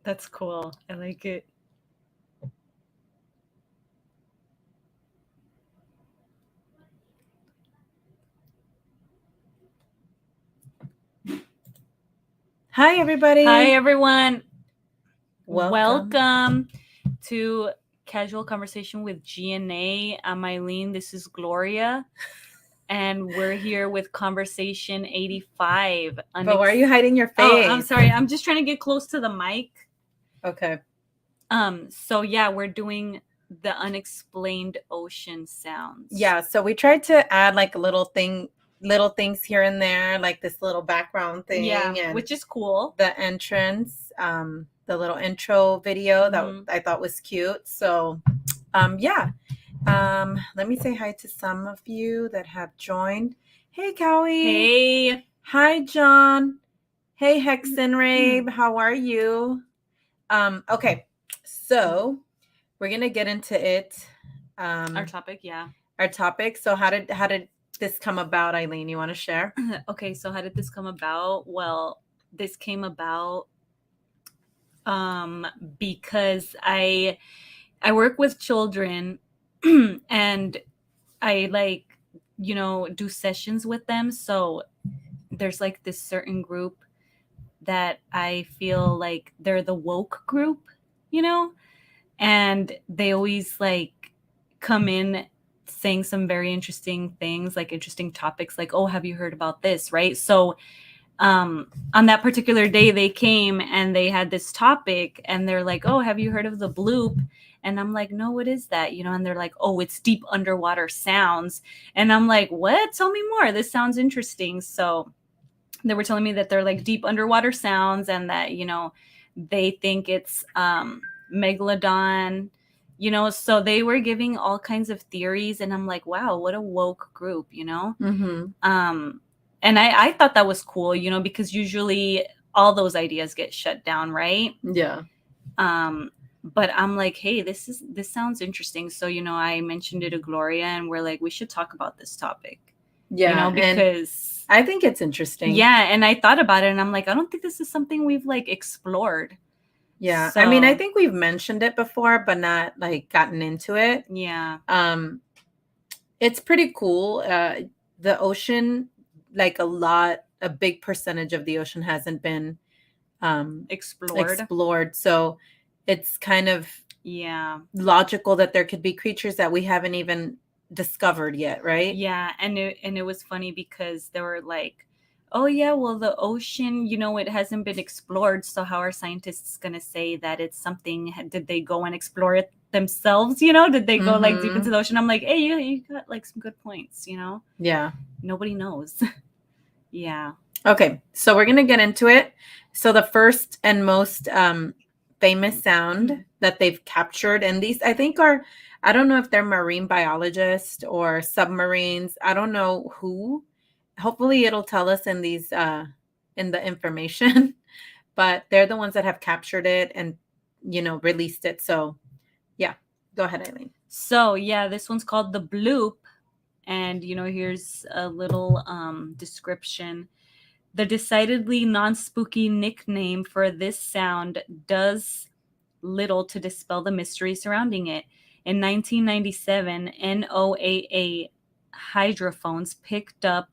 That's cool. I like it. Hi, everybody. Hi, everyone. Welcome. To Casual Conversation with GNA. I'm Eileen. This is Gloria. And we're here with Conversation 85. But why are you hiding your face? Oh, I'm sorry. I'm just trying to get close to the mic. Okay. So yeah, we're doing the unexplained ocean sounds. Yeah, so we tried to add like a little things here and there, like this little background thing. Yeah, and which is cool. The entrance, the little intro video that I thought was cute. So, yeah. Let me say hi to some of you that have joined. Hey, Cowie. Hey. Hi, John. Hey, Hex and Rabe. How are you? Okay, so we're gonna get into it. Our topic, yeah. Our topic. So how did this come about, Eileen? You want to share? Okay, so how did this come about? Well, this came about because I work with children and I do sessions with them. So there's like this certain group that I feel like they're the woke group, and they always like come in saying some very interesting things, like interesting topics, like, oh, have you heard about this? Right. So on that particular day they came and they had this topic and they're like, oh, have you heard of the bloop? And I'm like, no, what is that? And they're like, oh, it's deep underwater sounds. And I'm like, what? Tell me more. This sounds interesting. So they were telling me that they're like deep underwater sounds and that, they think it's megalodon, so they were giving all kinds of theories. And I'm like, wow, what a woke group, Mm-hmm. And I thought that was cool, because usually all those ideas get shut down, right? Yeah. But I'm like, hey, this sounds interesting. So, I mentioned it to Gloria and we're like, we should talk about this topic. Yeah. Because I think it's interesting. Yeah. And I thought about it and I'm like, I don't think this is something we've like explored. Yeah. So, I mean, I think we've mentioned it before, but not like gotten into it. Yeah. It's pretty cool. The ocean, like a big percentage of the ocean hasn't been explored. So it's kind of logical that there could be creatures that we haven't even discovered yet, right? Yeah. And it was funny because they were like, oh yeah, well, the ocean, it hasn't been explored. So how are scientists going to say that it's something? Did they go and explore it themselves? Did they go like deep into the ocean? I'm like, hey, you got like some good points, Yeah. Nobody knows. Yeah. Okay, so we're going to get into it. So the first and most famous sound that they've captured, and these I think I don't know if they're marine biologists or submarines. I don't know who. Hopefully it'll tell us in these in the information, but they're the ones that have captured it and released it. So yeah, go ahead, Eileen. So yeah, this one's called the bloop, and here's a little description. The decidedly non-spooky nickname for this sound does little to dispel the mystery surrounding it. In 1997, NOAA hydrophones picked up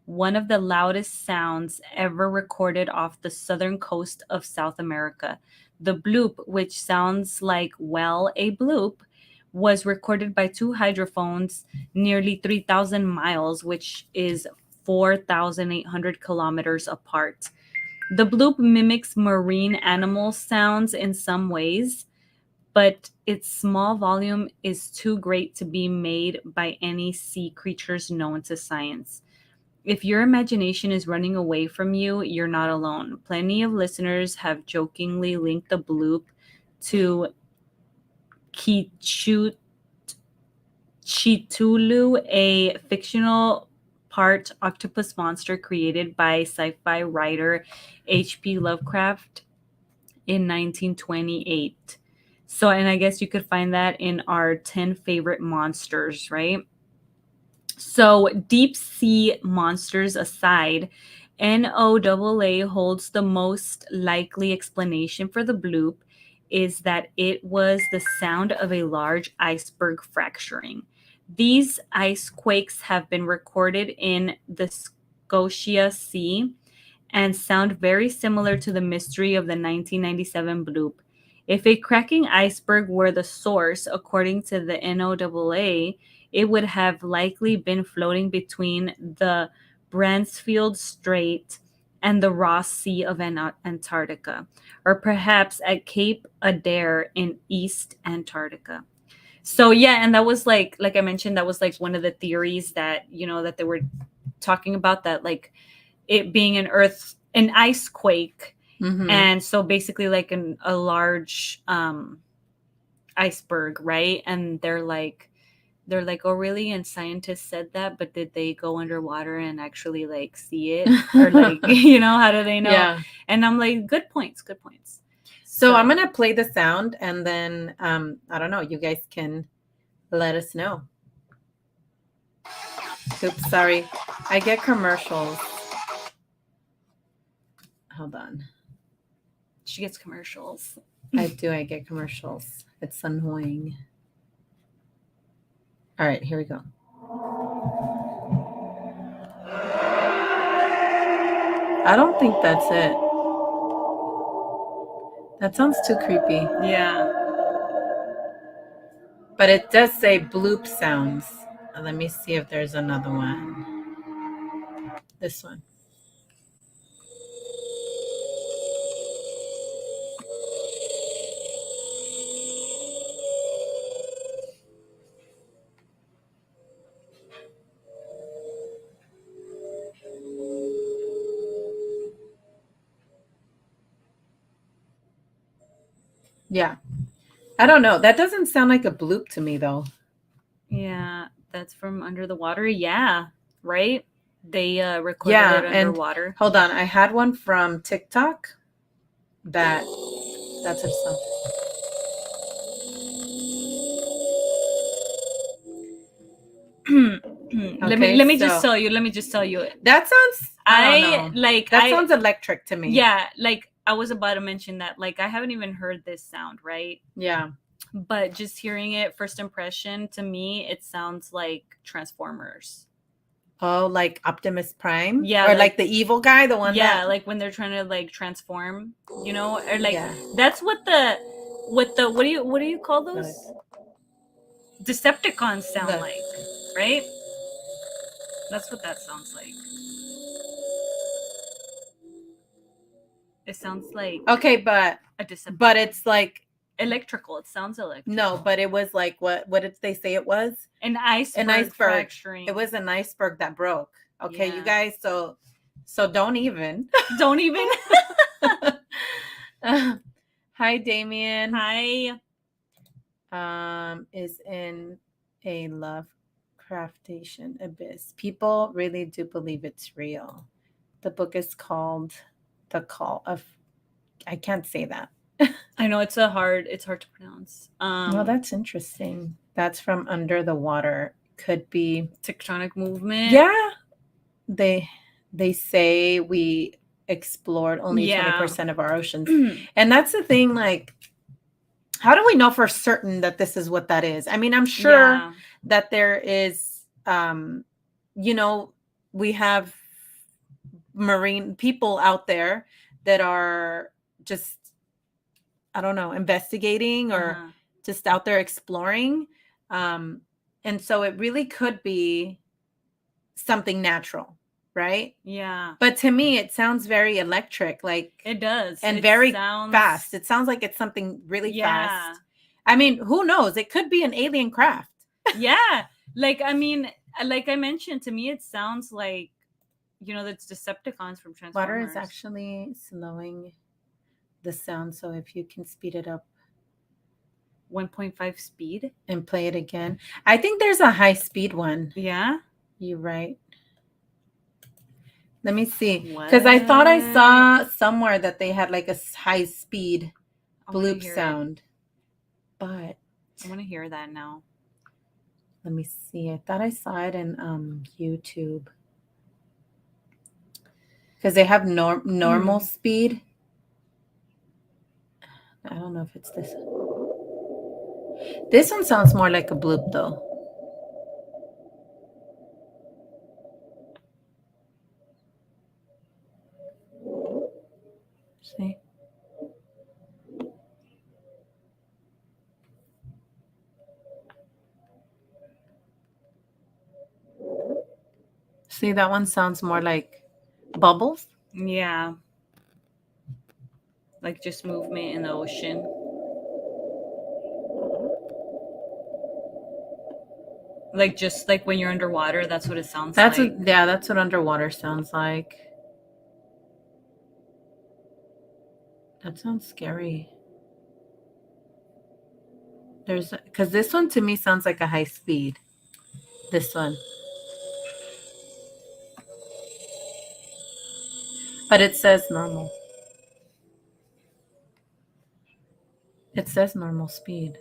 one of the loudest sounds ever recorded off the southern coast of South America. The bloop, which sounds like, well, a bloop, was recorded by two hydrophones nearly 3,000 miles, which is 4,800 kilometers apart. The bloop mimics marine animal sounds in some ways, but its small volume is too great to be made by any sea creatures known to science. If your imagination is running away from you, you're not alone. Plenty of listeners have jokingly linked the bloop to Chitulu, a fictional part octopus monster created by sci-fi writer H.P. Lovecraft in 1928. So, and I guess you could find that in our 10 favorite monsters, right? So, deep sea monsters aside, NOAA holds the most likely explanation for the bloop is that it was the sound of a large iceberg fracturing. These ice quakes have been recorded in the Scotia Sea and sound very similar to the mystery of the 1997 bloop. If a cracking iceberg were the source, according to the NOAA, it would have likely been floating between the Bransfield Strait and the Ross Sea of Antarctica, or perhaps at Cape Adair in East Antarctica. So yeah, and that was like I mentioned, that was like one of the theories that that they were talking about, that like it being an ice quake, and so basically like a large iceberg, right? And they're like, oh really? And scientists said that, but did they go underwater and actually like see it, or like how do they know? Yeah. And I'm like, good points. So I'm gonna play the sound, and then I don't know, you guys can let us know. Oops, sorry. I get commercials. Hold on. She gets commercials. I get commercials. It's annoying. All right, here we go. I don't think that's it. That sounds too creepy. Yeah. But it does say bloop sounds. Let me see if there's another one. This one. Yeah. I don't know. That doesn't sound like a bloop to me, though. Yeah, that's from under the water. Yeah, right? They recorded it underwater. And hold on. I had one from TikTok. That's a sound. Let me just tell you. That sounds. That sounds electric to me. Yeah, like I was about to mention that. Like I haven't even heard this sound, right? Yeah. But just hearing it, first impression, to me, it sounds like Transformers. Oh, like Optimus Prime? Yeah, or like the evil guy, the one. Yeah, like when they're trying to like transform, or like Yeah. that's what the what do you call those? Decepticons sound like, right? That's what that sounds like. It sounds like Okay, but a Decepticon. But it's like electrical. It sounds electrical. No, but it was like what did they say it was? An iceberg fracturing. It was an iceberg that broke. Okay, yeah. You guys, so don't even. Don't even. Hi, Damien. Hi. Is in a Lovecraftian abyss. People really do believe it's real. The book is called The Call of. I can't say that. I know it's hard to pronounce. Well, that's interesting. That's from Under the Water. Could be tectonic movement. Yeah. They say we explored only 20% of our oceans. And that's the thing, like, how do we know for certain that this is what that is? I mean, I'm sure that there is we have marine people out there that are just, I don't know, investigating or just out there exploring. And so it really could be something natural, right? Yeah. But to me, it sounds very electric, like it does. And very fast. It sounds like it's something really fast. I mean, who knows? It could be an alien craft. Yeah. Like, I mean, like I mentioned, to me, it sounds like, that's Decepticons from Transformers. Water is actually slowing the sound, so if you can speed it up 1.5 speed and play it again. I think there's a high speed one. Yeah, you're right. Let me see, because I thought I saw somewhere that they had like a high speed bloop sound, but I want to hear that now. Let me see. I thought I saw it in YouTube. because they have normal speed. I don't know if it's this. This one sounds more like a bloop, though. See? See, that one sounds more like bubbles. Yeah. Like just movement in the ocean. Like just like when you're underwater, that's what it sounds That's like. yeah, that's what underwater sounds like. That sounds scary. There's because this one to me sounds like a high speed. This one. But it says normal. It says normal speed.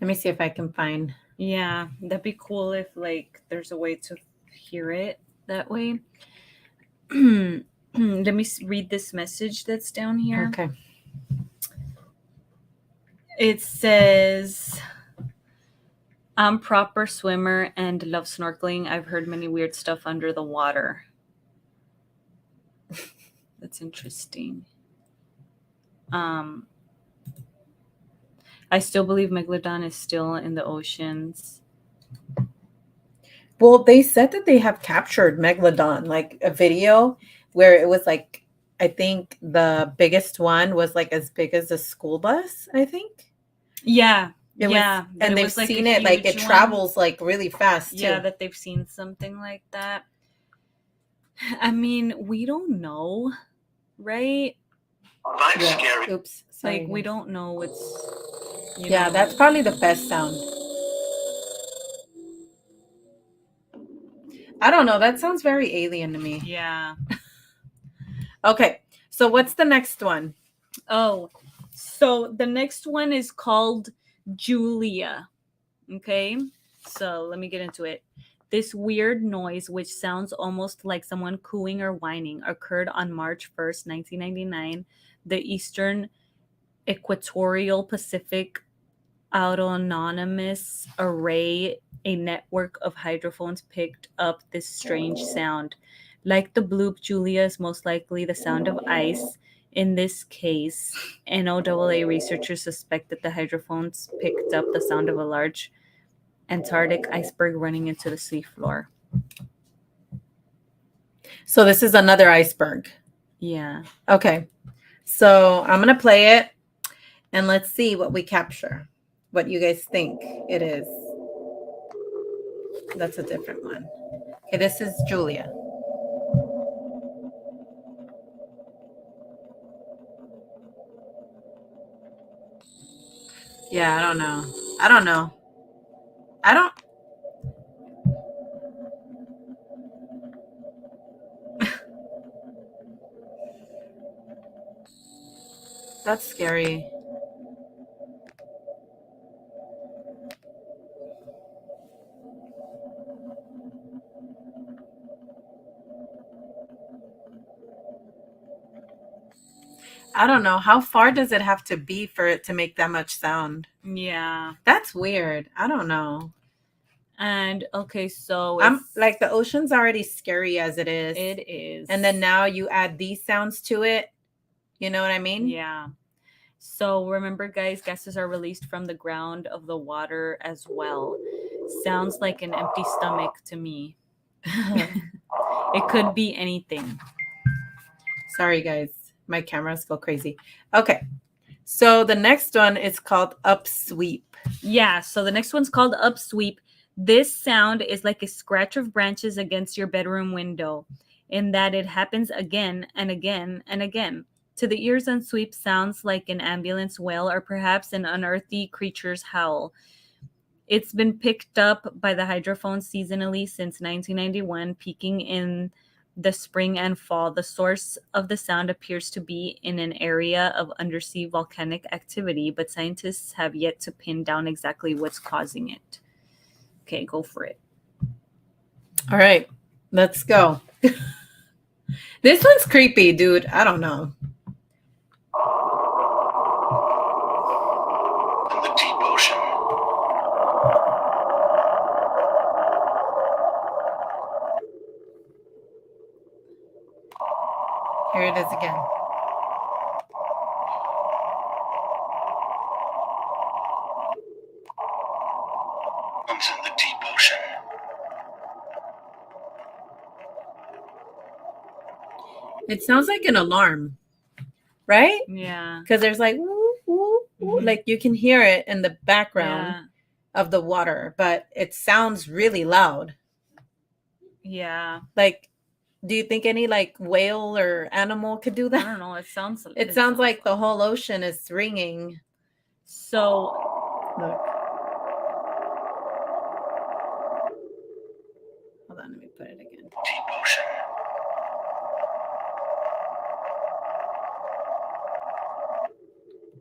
Let me see if I can find. Yeah, that'd be cool if like there's a way to hear it that way. Let me read this message that's down here. Okay. It says, I'm proper swimmer and love snorkeling. I've heard many weird stuff under the water. That's interesting. I still believe Megalodon is still in the oceans. Well, they said that they have captured Megalodon, like a video where it was like, I think the biggest one was like as big as a school bus, I think. Yeah. It yeah. was, and they've like seen it, like it travels like really fast too. Yeah, that they've seen something like that. I mean, we don't know, right? I'm scary. Oops. Sorry, Like, we guys. don't know what's. Yeah, that's probably the best sound. I don't know. That sounds very alien to me. Yeah. Okay. So what's the next one? Oh, so the next one is called Julia. Okay. So let me get into it. This weird noise, which sounds almost like someone cooing or whining, occurred on March 1st, 1999. The Eastern Equatorial Pacific Autonomous Array, a network of hydrophones, picked up this strange sound. Like the bloop, Julia is most likely the sound of ice. In this case, NOAA researchers suspect that the hydrophones picked up the sound of a large Antarctic iceberg running into the seafloor. So this is another iceberg. Yeah. Okay. So I'm going to play it and let's see what we capture. What you guys think it is. That's a different one. Okay, this is Julia. Yeah, I don't know. That's scary. I don't know. How far does it have to be for it to make that much sound? Yeah. That's weird. I don't know. And okay, so I'm like, the ocean's already scary as it is. It is. And then now you add these sounds to it. You know what I mean? Yeah. So remember, guys, gases are released from the ground of the water as well. Sounds like an empty stomach to me. It could be anything. Sorry, guys. My cameras go crazy. Okay. So the next one is called upsweep. Yeah. So the next one's called upsweep. This sound is like a scratch of branches against your bedroom window, in that it happens again and again and again. To the ears, unsweep sounds like an ambulance wail or perhaps an unearthly creature's howl. It's been picked up by the hydrophones seasonally since 1991, peaking in the spring and fall. The source of the sound appears to be in an area of undersea volcanic activity, but scientists have yet to pin down exactly what's causing it. Okay, go for it. All right, let's go. This one's creepy, dude. I don't know. In the deep ocean. Here it is again. Sounds in the deep ocean. It sounds like an alarm, right? Yeah. Because there's like, woo, woo, woo, Mhm. like you can hear it in the background Yeah. of the water, but it sounds really loud. Yeah. Like, do you think any like whale or animal could do I that? don't know. It sounds like the whole ocean is ringing. So Look. Hold on, let me put it again. Deep ocean.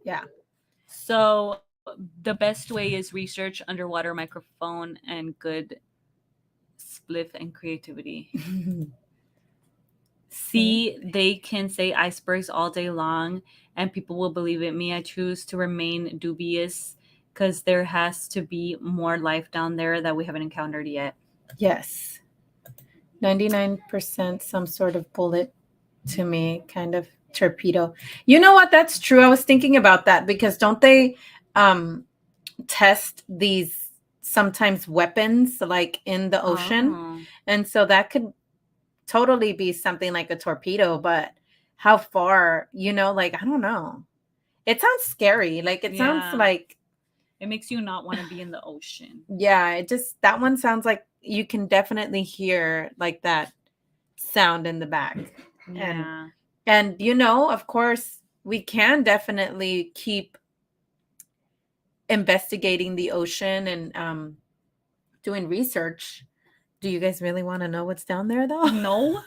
Yeah. So the best way is research, underwater microphone, and good spliff and creativity. C, they can say icebergs all day long and people will believe it. Me, I choose to remain dubious because there has to be more life down there that we haven't encountered yet. Yes. 99% some sort of bullet to me, kind of torpedo. You know what? That's true. I was thinking about that because don't they test these sometimes weapons like in the ocean? Oh. And so that could totally be something like a torpedo, but how far, like, I don't know. It sounds scary. Like it sounds Yeah. like, It makes you not want to be in the ocean. yeah, that one sounds like you can definitely hear like that sound in the back. Yeah. And of course, we can definitely keep investigating the ocean and doing research. Do you guys really want to know what's down there though? No,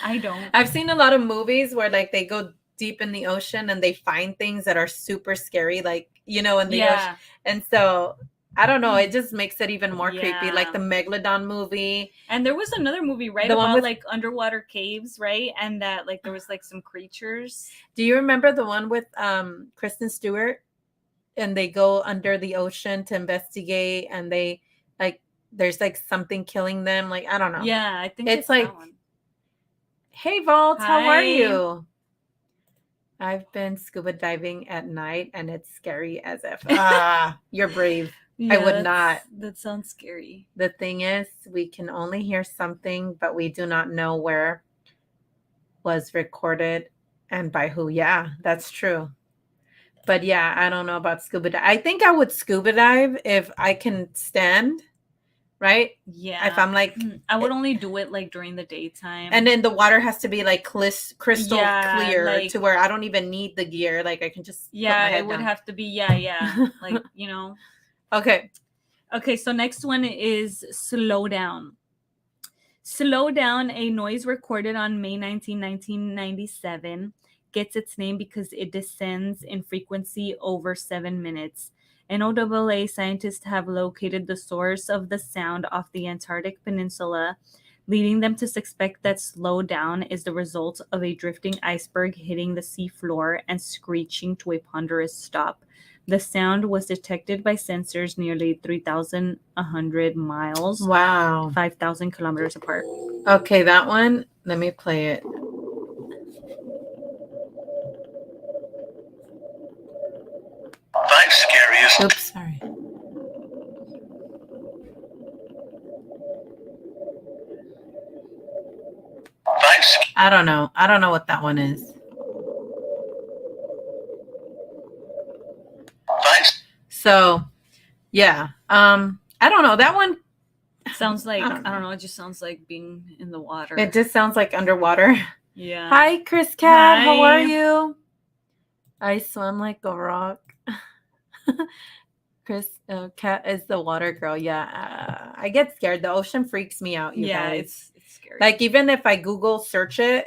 I don't. I've seen a lot of movies where like they go deep in the ocean and they find things that are super scary, like, in the ocean. Yeah. And so I don't know, it just makes it even more creepy. Like Yeah. the Megalodon movie. And there was another movie, right, The one about with- like underwater caves, right? And that like there was like some creatures. Do you remember the one with Kristen Stewart? And they go under the ocean to investigate and they like there's like something killing them. Like, I don't know. Yeah, I think It's it's like, that one. hey Vault, how are Hi. you? I've been scuba diving at night and it's scary as if. You're brave. I would not. That sounds scary. The thing is, we can only hear something, but we do not know where was recorded and by who. Yeah, that's true. But yeah, I don't know about scuba dive. I think I would scuba dive if I can stand, right? Yeah. If I'm like, I would only do it like during the daytime. and then the water has to be like crystal Yeah, clear like- to where I don't even need the gear. Like I can just put my yeah, head it would down. have to be yeah. Like, Okay. Okay, so next one is slow down. Slow Down, a noise recorded on May 19, 1997, gets its name because it descends in frequency over 7 minutes. NOAA scientists have located the source of the sound off the Antarctic Peninsula, leading them to suspect that slow down is the result of a drifting iceberg hitting the seafloor and screeching to a ponderous stop. The sound was detected by sensors nearly 3,100 miles, Wow. 5,000 kilometers apart. Okay, that one. Let me play it. Five scariest. Oops, sorry. I don't know. I don't know what that one is. So, yeah. I don't know. That one, Sounds like, I I don't don't know. know, it just sounds like being in the water. it just sounds like underwater. Yeah. Hi, Chris Cat. How are Hi. you? I swim like a rock. Chris Cat is the water girl. Yeah. I get scared. The ocean freaks me out, you Yeah, guys. it's scary. Like, even if I Google search it,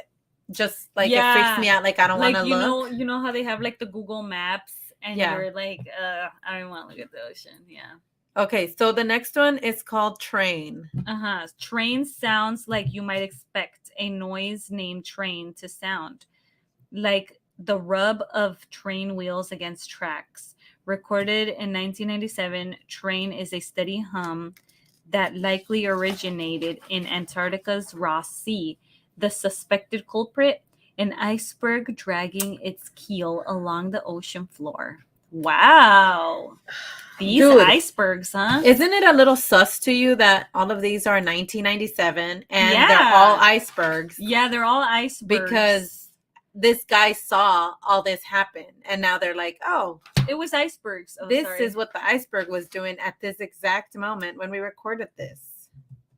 just like it freaks me out. Like, I don't want like to you look. know, you know how they have like the Google Maps and Yeah. you're like, I don't want to look at the ocean. Yeah. Okay, so the next one is called train. Train sounds like you might expect a noise named train to sound, like the rub of train wheels against tracks. Recorded in 1997, train is a steady hum that likely originated in Antarctica's Ross Sea. The suspected culprit, an iceberg dragging its keel along the ocean floor. Wow. These Dude, icebergs, huh? Isn't it a little sus to you that all of these are 1997 and Yeah. they're all icebergs? Yeah, they're all icebergs. Because this guy saw all this happen and now they're like, oh, it was icebergs. Oh, this sorry. is what the iceberg was doing at this exact moment when we recorded this.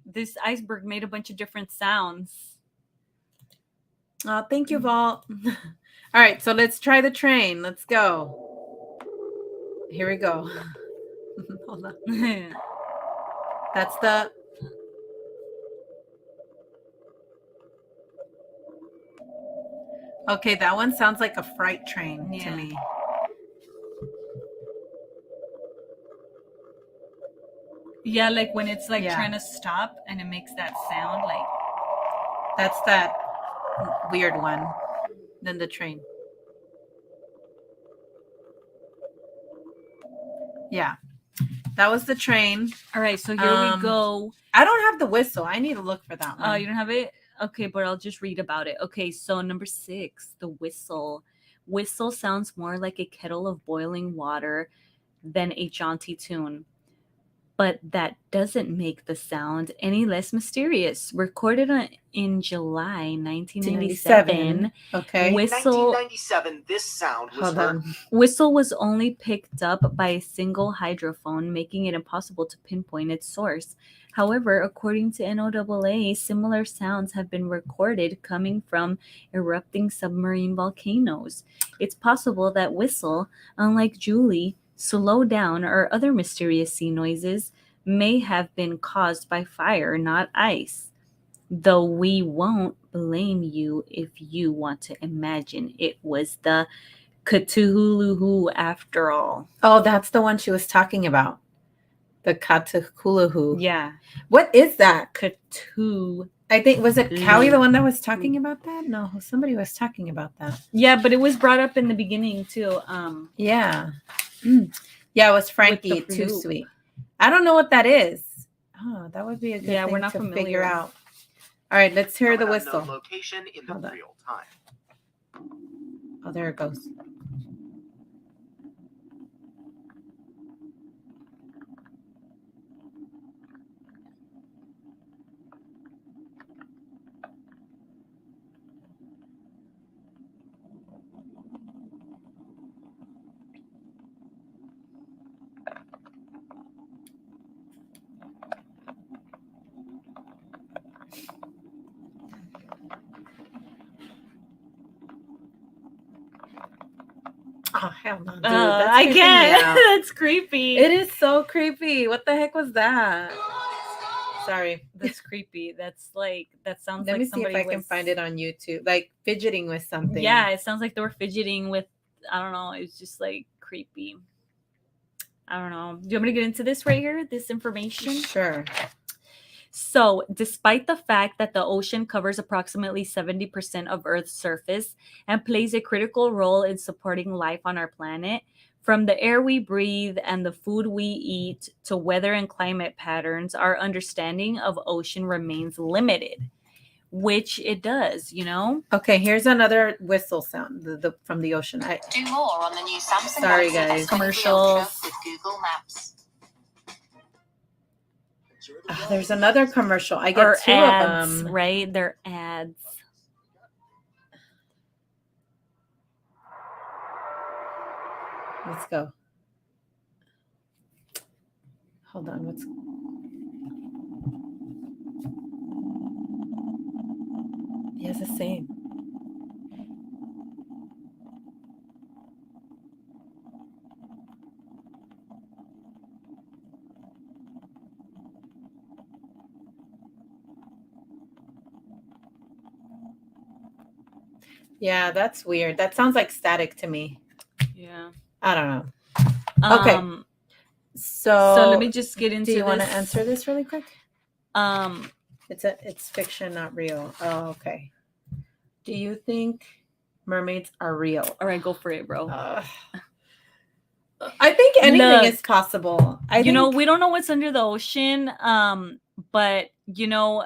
This iceberg made a bunch of different sounds. Oh, thank you, Vault. All right, so let's try the train. Let's go. Here we go. Hold on. That's the... Okay, that one sounds like a freight train to me. Yeah, like when it's like trying to stop and it makes that sound like... That's that weird one. Then the train. Yeah. That was the train. All right, so here we go. I don't have the whistle. I need to look for that one. Oh, you don't have it? Okay, but I'll just read about it. Okay, so number 6, the whistle. Whistle sounds more like a kettle of boiling water than a jaunty tune. But that doesn't make the sound any less mysterious. Recorded in July 1997. Okay. Whistle. 1997, this sound was heard. Whistle was only picked up by a single hydrophone, making it impossible to pinpoint its source. However, according to NOAA, similar sounds have been recorded coming from erupting submarine volcanoes. It's possible that whistle, unlike Julie, slow down, or other mysterious sea noises may have been caused by fire, not ice. Though we won't blame you if you want to imagine it was the Cthulhu after all. Oh, that's the one she was talking about. The Cthulhu. Yeah. What is that? Cthulhu. I think, was it Cowie the one that was talking about that? No, somebody was talking about that. Yeah, but it was brought up in the beginning too. Yeah. Yeah, it was Frankie, Too Sweet. I don't know what that is. Oh, that would be a good thing we're not to familiar. figure out. All right, let's hear the whistle. Location in the real time. Oh, there it goes. Oh, hell no, dude. I can't. That's creepy. It is so creepy. What the heck was that? Sorry. That's creepy. That's like, that sounds Let like me see if I can find it on YouTube. Like fidgeting with something. Yeah, it sounds like they were fidgeting with, I don't know. It's just like creepy. I don't know. Do you want me to get into this right here? This information? Sure. So, despite the fact that the ocean covers approximately 70% of Earth's surface and plays a critical role in supporting life on our planet, from the air we breathe and the food we eat to weather and climate patterns, our understanding of ocean remains limited, which it does, you know? Okay, here's another whistle sound from the ocean. Do more on the new Samsung Sorry, Galaxy guys. S20 Commercials. Ultra with Google Maps. There's another commercial. I get Or two ads, of them. right? They're ads. Let's go. Hold on. Yeah, it's the same. Yeah, that's weird. That sounds like static to me. Yeah. I don't know. Okay. So let me just get into do you want to this. answer this really quick? Um, It's fiction, not real. Oh, okay. Do you think mermaids are real? all right, go for it, bro. I think anything is Look, possible. you know, we don't know what's under the ocean. But you know,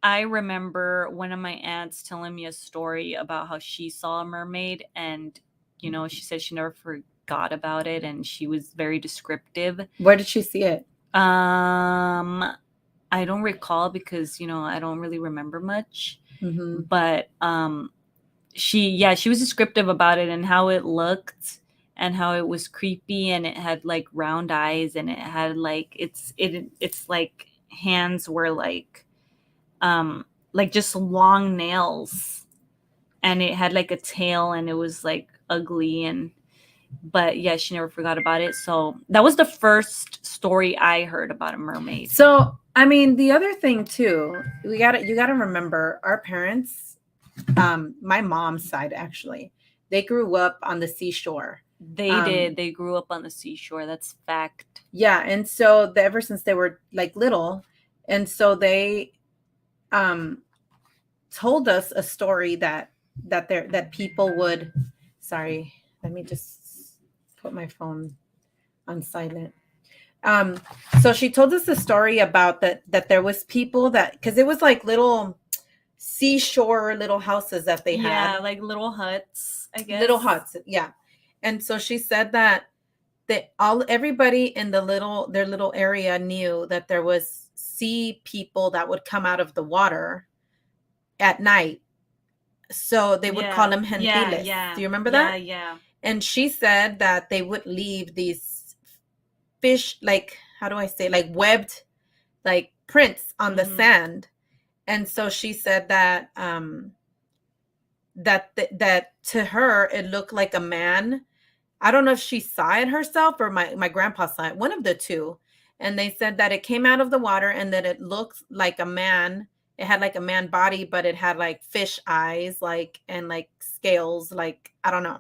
I remember one of my aunts telling me a story about how she saw a mermaid, and you know, she said she never forgot about it, and she was very descriptive. Where did she see it? I don't recall because you know I don't really remember much. Mm-hmm. But she was descriptive about it and how it looked and how it was creepy, and it had like round eyes, and it had like it's like hands were like just long nails, and it had like a tail, and it was like ugly. And but yeah, she never forgot about it. So that was the first story I heard about a mermaid. So I mean, the other thing too, you gotta remember our parents, my mom's side actually, they grew up on the seashore. They did. They grew up on the seashore. That's fact. Yeah, and so ever since they were like little, and so they told us a story that people would. Sorry, let me just put my phone on silent. So she told us a story about that there was people that, because it was like little seashore little houses that they had. Yeah, like little huts, I guess. Little huts, yeah. And so she said that everybody in their little area knew that there was sea people that would come out of the water at night. So they would call them gentiles. Yeah. Do you remember that? Yeah. And she said that they would leave these fish, like, how do I say, like webbed, like prints on the sand. And so she said that that to her it looked like a man. I don't know if she saw it herself or my grandpa saw it, one of the two. And they said that it came out of the water and that it looked like a man. It had like a man body, but it had like fish eyes, like, and like scales, like, I don't know.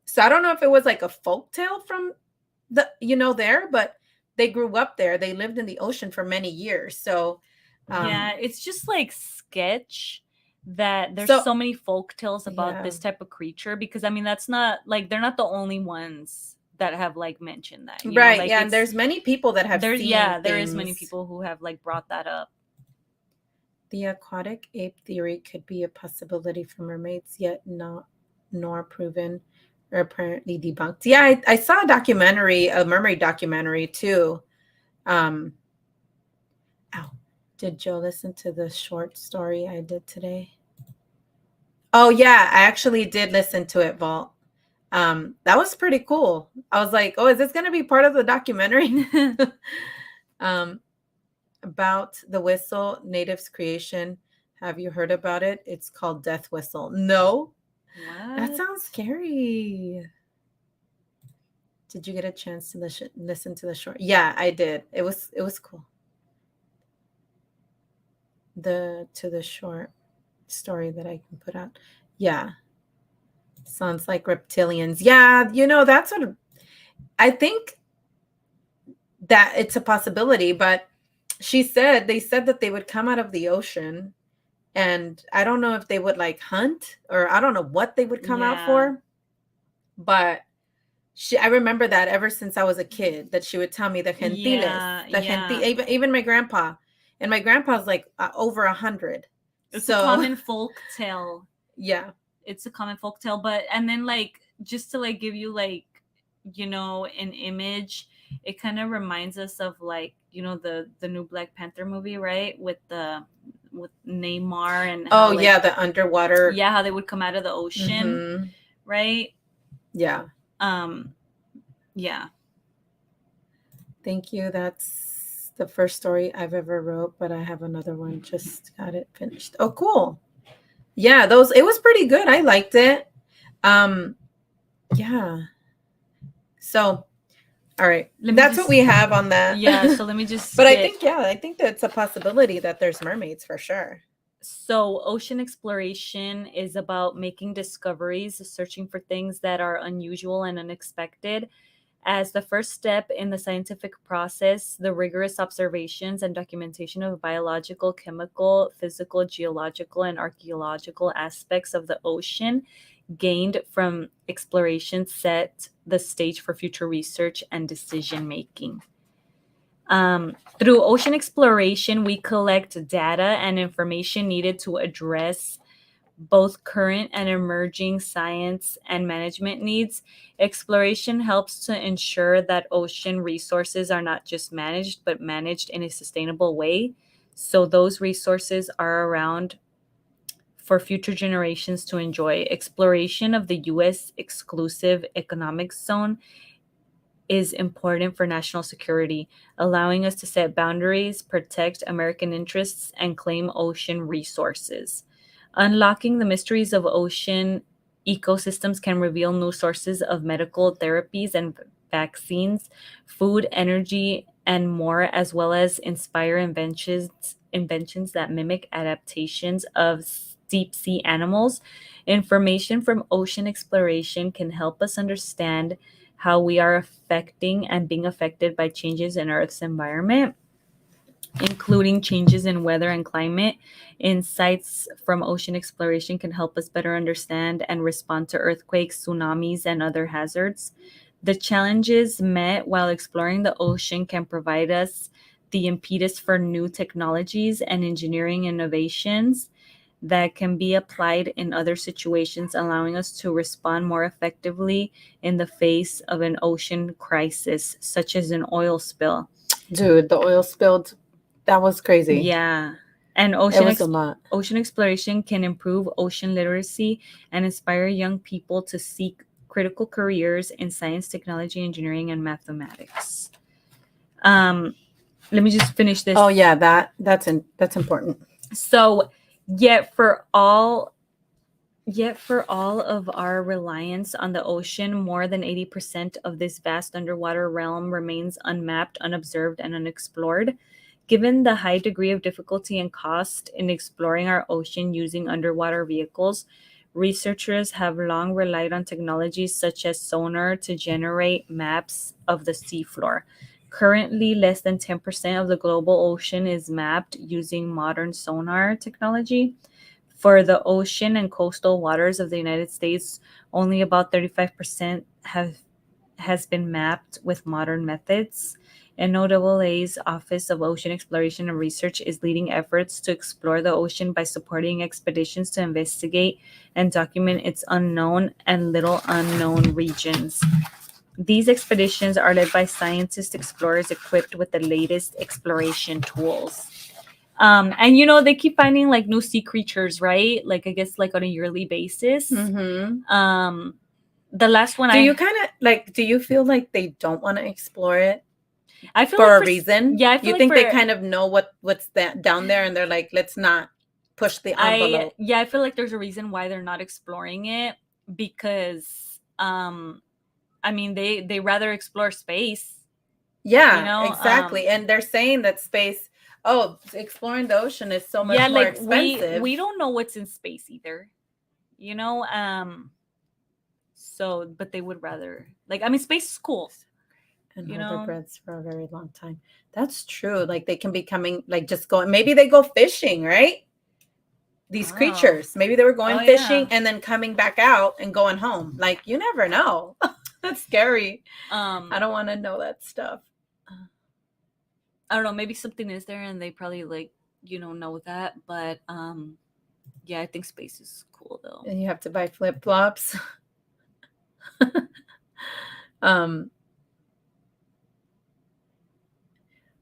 So I don't know if it was like a folk tale from the, there, but they grew up there. They lived in the ocean for many years. So yeah, it's just like sketch that there's so many folk tales about this type of creature, because I mean that's not like they're not the only ones that have like mentioned that, right? Like, yeah, and there's many people that have seen. Yeah, there is many people who have like brought that up. The aquatic ape theory could be a possibility for mermaids, yet nor proven or apparently debunked. Yeah, I saw a mermaid documentary too. Did Joe listen to the short story I did today? Oh yeah, I actually did listen to it, Vault. That was pretty cool. I was like, oh, is this going to be part of the documentary? About the whistle, natives creation. Have you heard about it? It's called Death Whistle. No. What? That sounds scary. Did you get a chance to listen to the short? Yeah, I did. It was cool. The short story that I can put out. Yeah. Sounds like reptilians. Yeah, that's what I think, that it's a possibility, but they said that they would come out of the ocean, and I don't know if they would like hunt, or I don't know what they would come out for, but I remember that ever since I was a kid, that she would tell me the gentiles, even my grandpa, and my grandpa's like over 100. It's a common folk tale. Yeah, it's a common folk tale. But and then like just to like give you like an image, it kind of reminds us of like the new Black Panther movie, right? With Neymar and how, the underwater, how they would come out of the ocean, right? Yeah. Yeah. Thank you. That's the first story I've ever wrote, but I have another one. Just got it finished. Oh, cool. Yeah, it was pretty good. I liked it. Yeah. So, all right. That's what we have on that. Yeah. So let me just. But I think that's a possibility that there's mermaids for sure. So ocean exploration is about making discoveries, searching for things that are unusual and unexpected. As the first step in the scientific process, the rigorous observations and documentation of biological, chemical, physical, geological, and archaeological aspects of the ocean gained from exploration set the stage for future research and decision making. Through ocean exploration, we collect data and information needed to address both current and emerging science and management needs. Exploration helps to ensure that ocean resources are not just managed, but managed in a sustainable way. So those resources are around for future generations to enjoy. Exploration of the U.S. exclusive economic zone is important for national security, allowing us to set boundaries, protect American interests, and claim ocean resources. Unlocking the mysteries of ocean ecosystems can reveal new sources of medical therapies and vaccines, food, energy, and more, as well as inspire inventions that mimic adaptations of deep sea animals. Information from ocean exploration can help us understand how we are affecting and being affected by changes in Earth's environment, including changes in weather and climate. Insights from ocean exploration can help us better understand and respond to earthquakes, tsunamis, and other hazards. The challenges met while exploring the ocean can provide us the impetus for new technologies and engineering innovations that can be applied in other situations, allowing us to respond more effectively in the face of an ocean crisis, such as an oil spill. Dude, the oil spilled. That was crazy. Yeah. And It was a lot. ocean exploration can improve ocean literacy and inspire young people to seek critical careers in science, technology, engineering, and mathematics. Let me just finish this. Oh yeah, that's important. So, yet for all of our reliance on the ocean, more than 80% of this vast underwater realm remains unmapped, unobserved, and unexplored. Given the high degree of difficulty and cost in exploring our ocean using underwater vehicles, researchers have long relied on technologies such as sonar to generate maps of the seafloor. Currently, less than 10% of the global ocean is mapped using modern sonar technology. For the ocean and coastal waters of the United States, only about 35% has been mapped with modern methods. NOAA's Office of Ocean Exploration and Research is leading efforts to explore the ocean by supporting expeditions to investigate and document its unknown and little unknown regions. These expeditions are led by scientist explorers equipped with the latest exploration tools. And they keep finding like new sea creatures, right? Like I guess like on a yearly basis. Mm-hmm. The last one do you feel like they don't want to explore it? I feel for like a reason? Yeah, I feel you like think they kind of know what's that down there, and they're like, let's not push the envelope. I feel like there's a reason why they're not exploring it, because I mean they rather explore space. Yeah, exactly. And they're saying that space, exploring the ocean is so much more expensive. We don't know what's in space either. So but they would rather, like, I mean, space is cool. And hold their breaths for a very long time. That's true. Like they can be coming, like just going, maybe they go fishing, right? These creatures, maybe they were going fishing and then coming back out and going home. Like you never know. That's scary. I don't want to know that stuff. I don't know, maybe something is there and they probably like, know that. But yeah, I think space is cool though. And you have to buy flip-flops.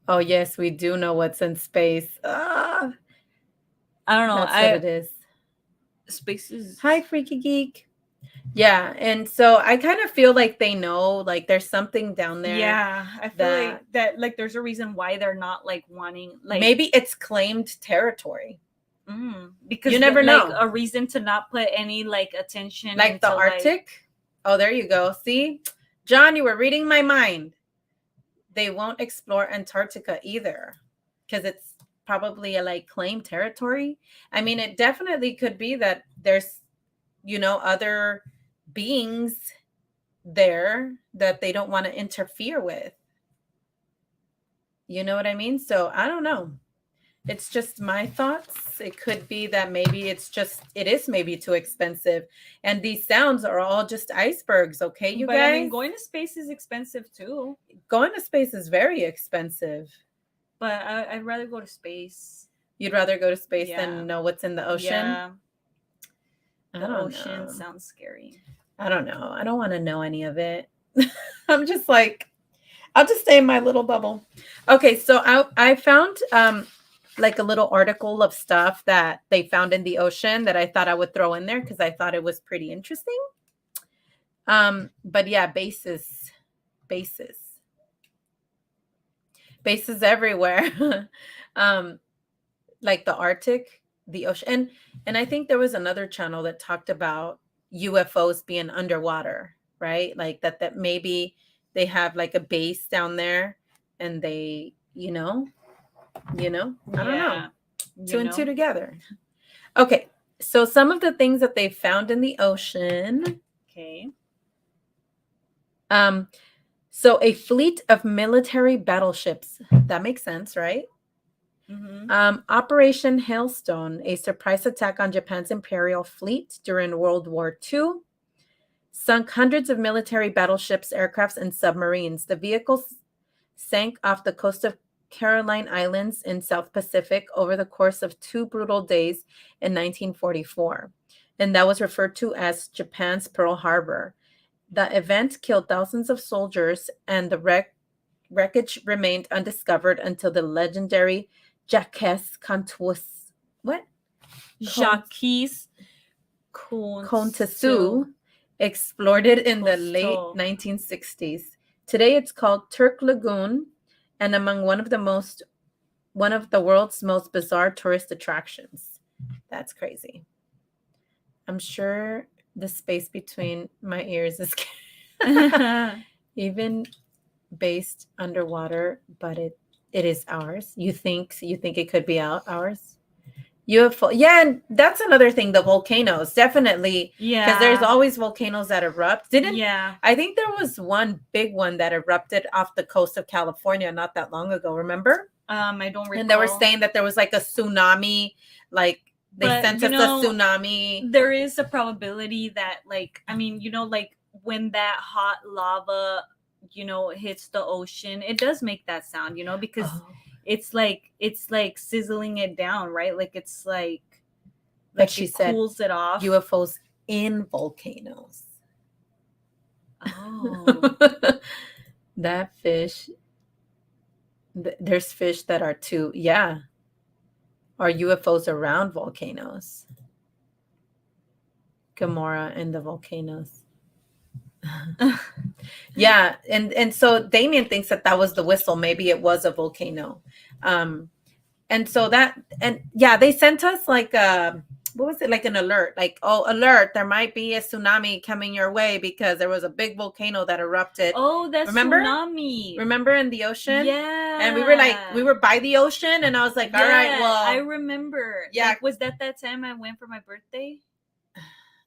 Oh yes, we do know what's in space. I don't know. That's what it is. Space is... Hi, Freaky Geek. Yeah, and so I kind of feel like they know, like there's something down there. Yeah, I feel like that, like there's a reason why they're not like wanting, like maybe it's claimed territory. Because you never know. Like a reason to not put any like attention, like the Arctic. Oh, there you go. See, John, you were reading my mind. They won't explore Antarctica either because it's probably a like claimed territory. I mean, it definitely could be that there's, other beings there that they don't want to interfere with. You know what I mean? So I don't know. It's just my thoughts. It could be that maybe it is maybe too expensive. And these sounds are all just icebergs, okay, you but guys? I mean, going to space is expensive too. Going to space is very expensive. But I'd rather go to space. You'd rather go to space Yeah. than know what's in the ocean? Yeah. I The don't ocean know. sounds scary. I don't know. I don't want to know any of it. I'm just like, I'll just stay in my little bubble. Okay, so I found like a little article of stuff that they found in the ocean that I thought I would throw in there because I thought it was pretty interesting. But yeah, bases everywhere. Like the Arctic, the ocean, and I think there was another channel that talked about UFOs being underwater, right? Like that maybe they have like a base down there, and they, I don't know, two and two together. Okay, so some of the things that they found in the ocean. Okay. So a fleet of military battleships. That makes sense, right? Mm-hmm. Operation Hailstone, a surprise attack on Japan's imperial fleet during World War II, sunk hundreds of military battleships, aircrafts, and submarines. The vehicles sank off the coast of Caroline Islands in South Pacific over the course of 2 brutal days in 1944, and that was referred to as Japan's Pearl Harbor. The event killed thousands of soldiers, and the wreckage remained undiscovered until the legendary Jacques Contestu explored in the late 1960s. Today it's called Turk Lagoon, and among one of the world's most bizarre tourist attractions. That's crazy. I'm sure the space between my ears is even based underwater, but it is ours. You think it could be ours? UFO. Yeah, and that's another thing, the volcanoes. Definitely. Yeah. Because there's always volcanoes that erupt. Yeah. I think there was one big one that erupted off the coast of California not that long ago, remember? I don't recall. And they were saying that there was like a tsunami, like they sent us a tsunami. There is a probability that, like, I mean, like when that hot lava, hits the ocean, it does make that sound, because it's like sizzling it down, right? Like it's like she it said cools it off. UFOs in volcanoes. Oh. That fish. There's fish that are too, yeah. Are UFOs around volcanoes? Gamora and the volcanoes. Yeah, and so Damien thinks that was the whistle. Maybe it was a volcano. And so they sent us like what was it, like an alert, like, oh, alert, there might be a tsunami coming your way because there was a big volcano that erupted. Oh, that's tsunami. Remember in the ocean? Yeah. And we were by the ocean, and I was like, all right, well, I remember. Yeah. Like, was that time I went for my birthday?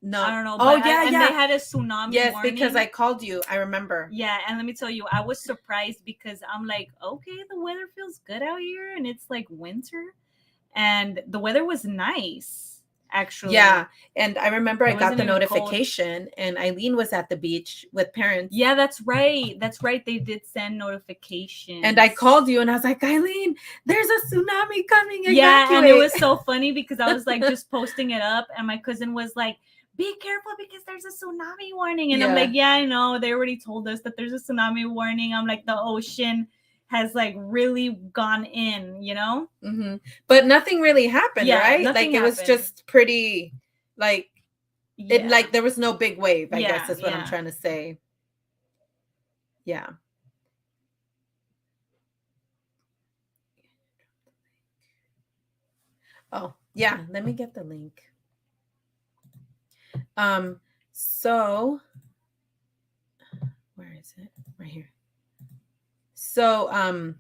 No, I don't know. Oh, yeah, and they had a tsunami warning. Because I called you. I remember. Yeah, and let me tell you, I was surprised because I'm like, okay, the weather feels good out here, and it's like winter, and the weather was nice, actually. Yeah, and I remember I got the notification, and Eileen was at the beach with parents. Yeah, that's right. They did send notifications. And I called you, and I was like, Eileen, there's a tsunami coming. Yeah, and it was so funny because I was like just posting it up, and my cousin was like, be careful because there's a tsunami warning. And I'm like, yeah, I know. They already told us that there's a tsunami warning. I'm like, the ocean has like really gone in, Mm-hmm. But nothing really happened, right? Like it was just pretty, like, it, like there was no big wave, I guess is what I'm trying to say. Yeah. Oh, yeah. Let me get the link. So where is it? Right here. So,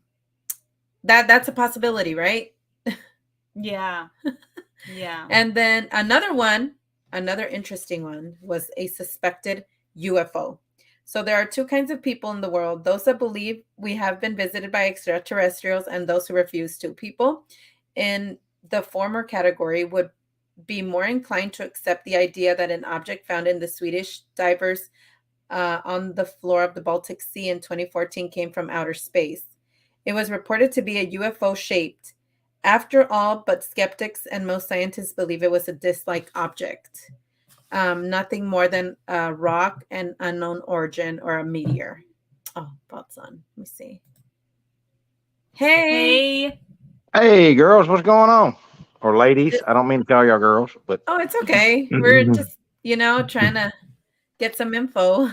that's a possibility, right? Yeah. Yeah. And then another interesting one was a suspected UFO. So there are two kinds of people in the world: those that believe we have been visited by extraterrestrials, and those who refuse to. People in the former category would be more inclined to accept the idea that an object found in the Swedish divers on the floor of the Baltic Sea in 2014 came from outer space. It was reported to be a UFO shaped. After all, but skeptics and most scientists believe it was a disc-like object. Nothing more than a rock and unknown origin or a meteor. Oh, thoughts on. Let me see. Hey. Hey, girls, what's going on? Or ladies. I don't mean to call y'all girls, but Oh, it's okay. We're just, trying to get some info.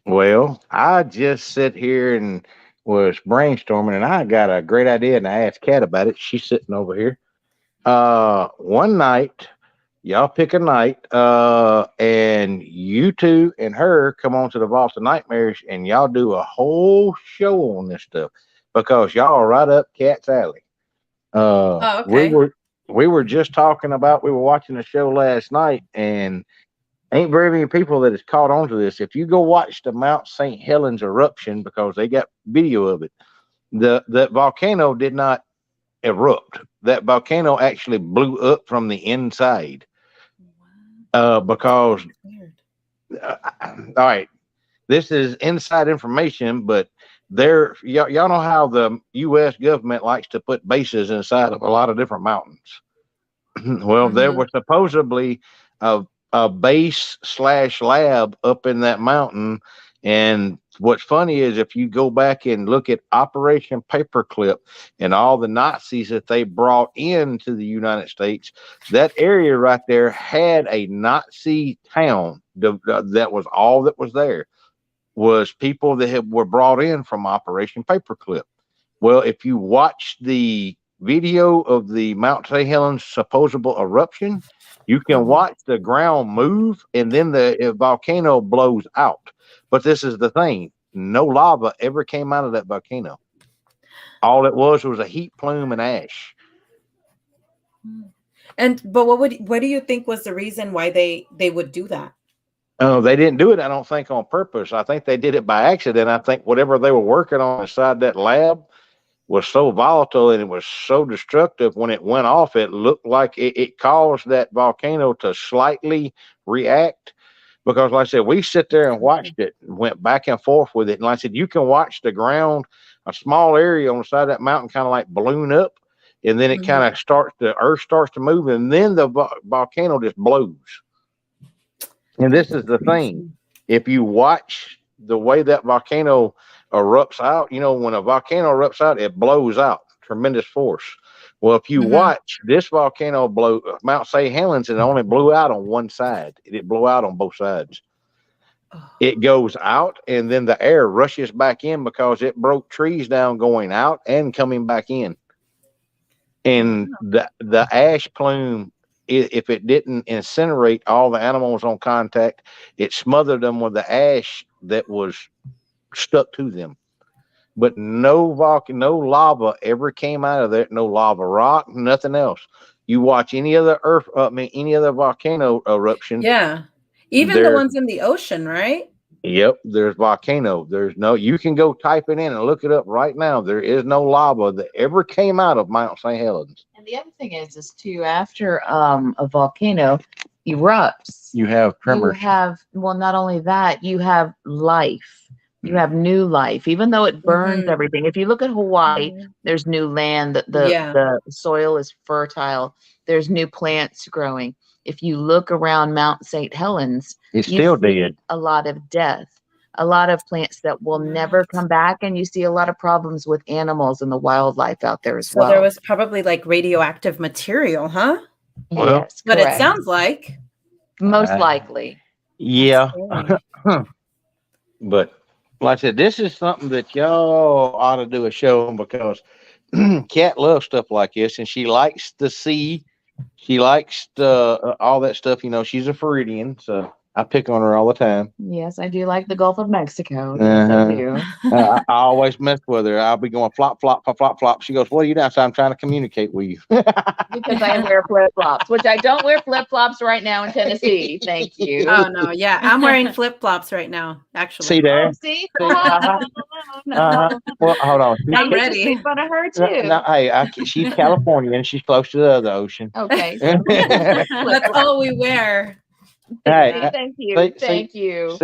well, I just sit here and was brainstorming, and I got a great idea, and I asked Kat about it. She's sitting over here. One night, y'all pick a night, and you two and her come on to the Vault of Nightmares, and y'all do a whole show on this stuff because y'all are right up Kat's alley. Oh, okay. We were just talking about, we were watching a show last night, and ain't very many people that has caught on to this. If you go watch the Mount St. Helens eruption, because they got video of it, that volcano did not erupt. That volcano actually blew up from the inside. Because all right, this is inside information, but y'all know how the U.S. government likes to put bases inside of a lot of different mountains. Well, there was supposedly a base / lab up in that mountain. And what's funny is if you go back and look at Operation Paperclip and all the Nazis that they brought into the United States, that area right there had a Nazi town. That was all that was there, was people that were brought in from Operation Paperclip. Well, if you watch the video of the Mount St. Helens supposable eruption, you can watch the ground move, and then the volcano blows out. But this is the thing: no lava ever came out of that volcano. All it was a heat plume and ash. But what do you think was the reason why they would do that? They didn't do it, I don't think, on purpose. I think they did it by accident. I think whatever they were working on inside that lab was so volatile and it was so destructive. When it went off, it looked like it caused that volcano to slightly react. Because, like I said, we sit there and watched it and went back and forth with it. And like I said, you can watch the ground, a small area on the side of that mountain, kind of like balloon up, and then it kind of the earth starts to move, and then the volcano just blows. And this is the thing: if you watch the way that volcano erupts out, when a volcano erupts out, it blows out tremendous force. Well, if you watch this volcano blow, Mount St. Helens, it only blew out on one side. It didn't blow out on both sides. It goes out, and then the air rushes back in because it broke trees down going out and coming back in. And the ash plume, if it didn't incinerate all the animals on contact, it smothered them with the ash that was stuck to them. But no lava ever came out of there. No lava rock, nothing else. You watch any other any other volcano eruption. Yeah, even the ones in the ocean, right? Yep, there's volcano. You can go type it in and look it up right now. There is no lava that ever came out of Mount St. Helens. And the other thing is too, after a volcano erupts, you have tremors. Not only that, you have life. You have new life, even though it burns everything. If you look at Hawaii, there's new land. The soil is fertile. There's new plants growing. If you look around Mount St. Helens, it's still dead. A lot of death, a lot of plants that will never come back, and you see a lot of problems with animals and the wildlife out there as well. So there was probably like radioactive material, huh? Yes, but it sounds like most likely. Yeah, but. Like I said, this is something that y'all ought to do a show on, because Kat loves stuff like this, and she likes the sea. She likes all that stuff. She's a Floridian, so I pick on her all the time. Yes, I do like the Gulf of Mexico. Yes, I do. I always mess with her. I'll be going flop, flop, flop, flop, flop. She goes, "What are you doing?" So I'm trying to communicate with you. Because I wear flip-flops, which I don't wear flip-flops right now in Tennessee. Thank you. Oh no, yeah, I'm wearing flip-flops right now, actually. See there? Oh, see? See? No. Well, hold on. Now I'm you ready. just make fun of her No, too. no, hey, she's Californian. She's close to the other ocean. Okay. That's all we wear. Hey, Thank you. see, Thank you.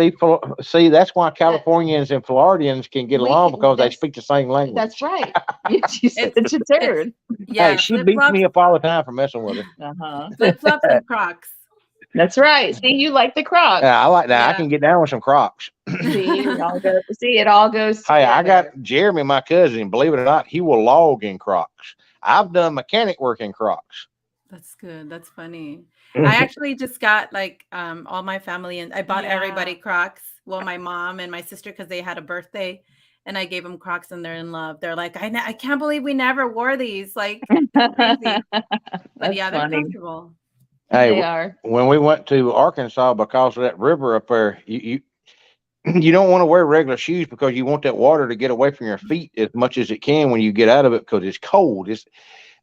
see, that's why Californians and Floridians can get along because they speak the same language. That's right. You said it's a turd. Yeah, Hey, she beats me up all the time for messing with her. flip-flops and Crocs. That's right. See, you like the Crocs. Yeah, I like that. I Yeah. can get down with some Crocs. See, it all goes Hey, I together. got Jeremy, my cousin. Believe it or not, he will log in Crocs. I've done mechanic work in Crocs. That's good. That's funny. I actually just got like all my family, and I bought everybody Crocs. Well, my mom and my sister, because they had a birthday, and I gave them Crocs, and they're in love. They're like, I can't believe we never wore these. Like, it's crazy. But yeah, they're comfortable. Hey, They are. when we went to Arkansas because of that river up there, you you don't want to wear regular shoes because you want that water to get away from your feet as much as it can when you get out of it because it's cold. It's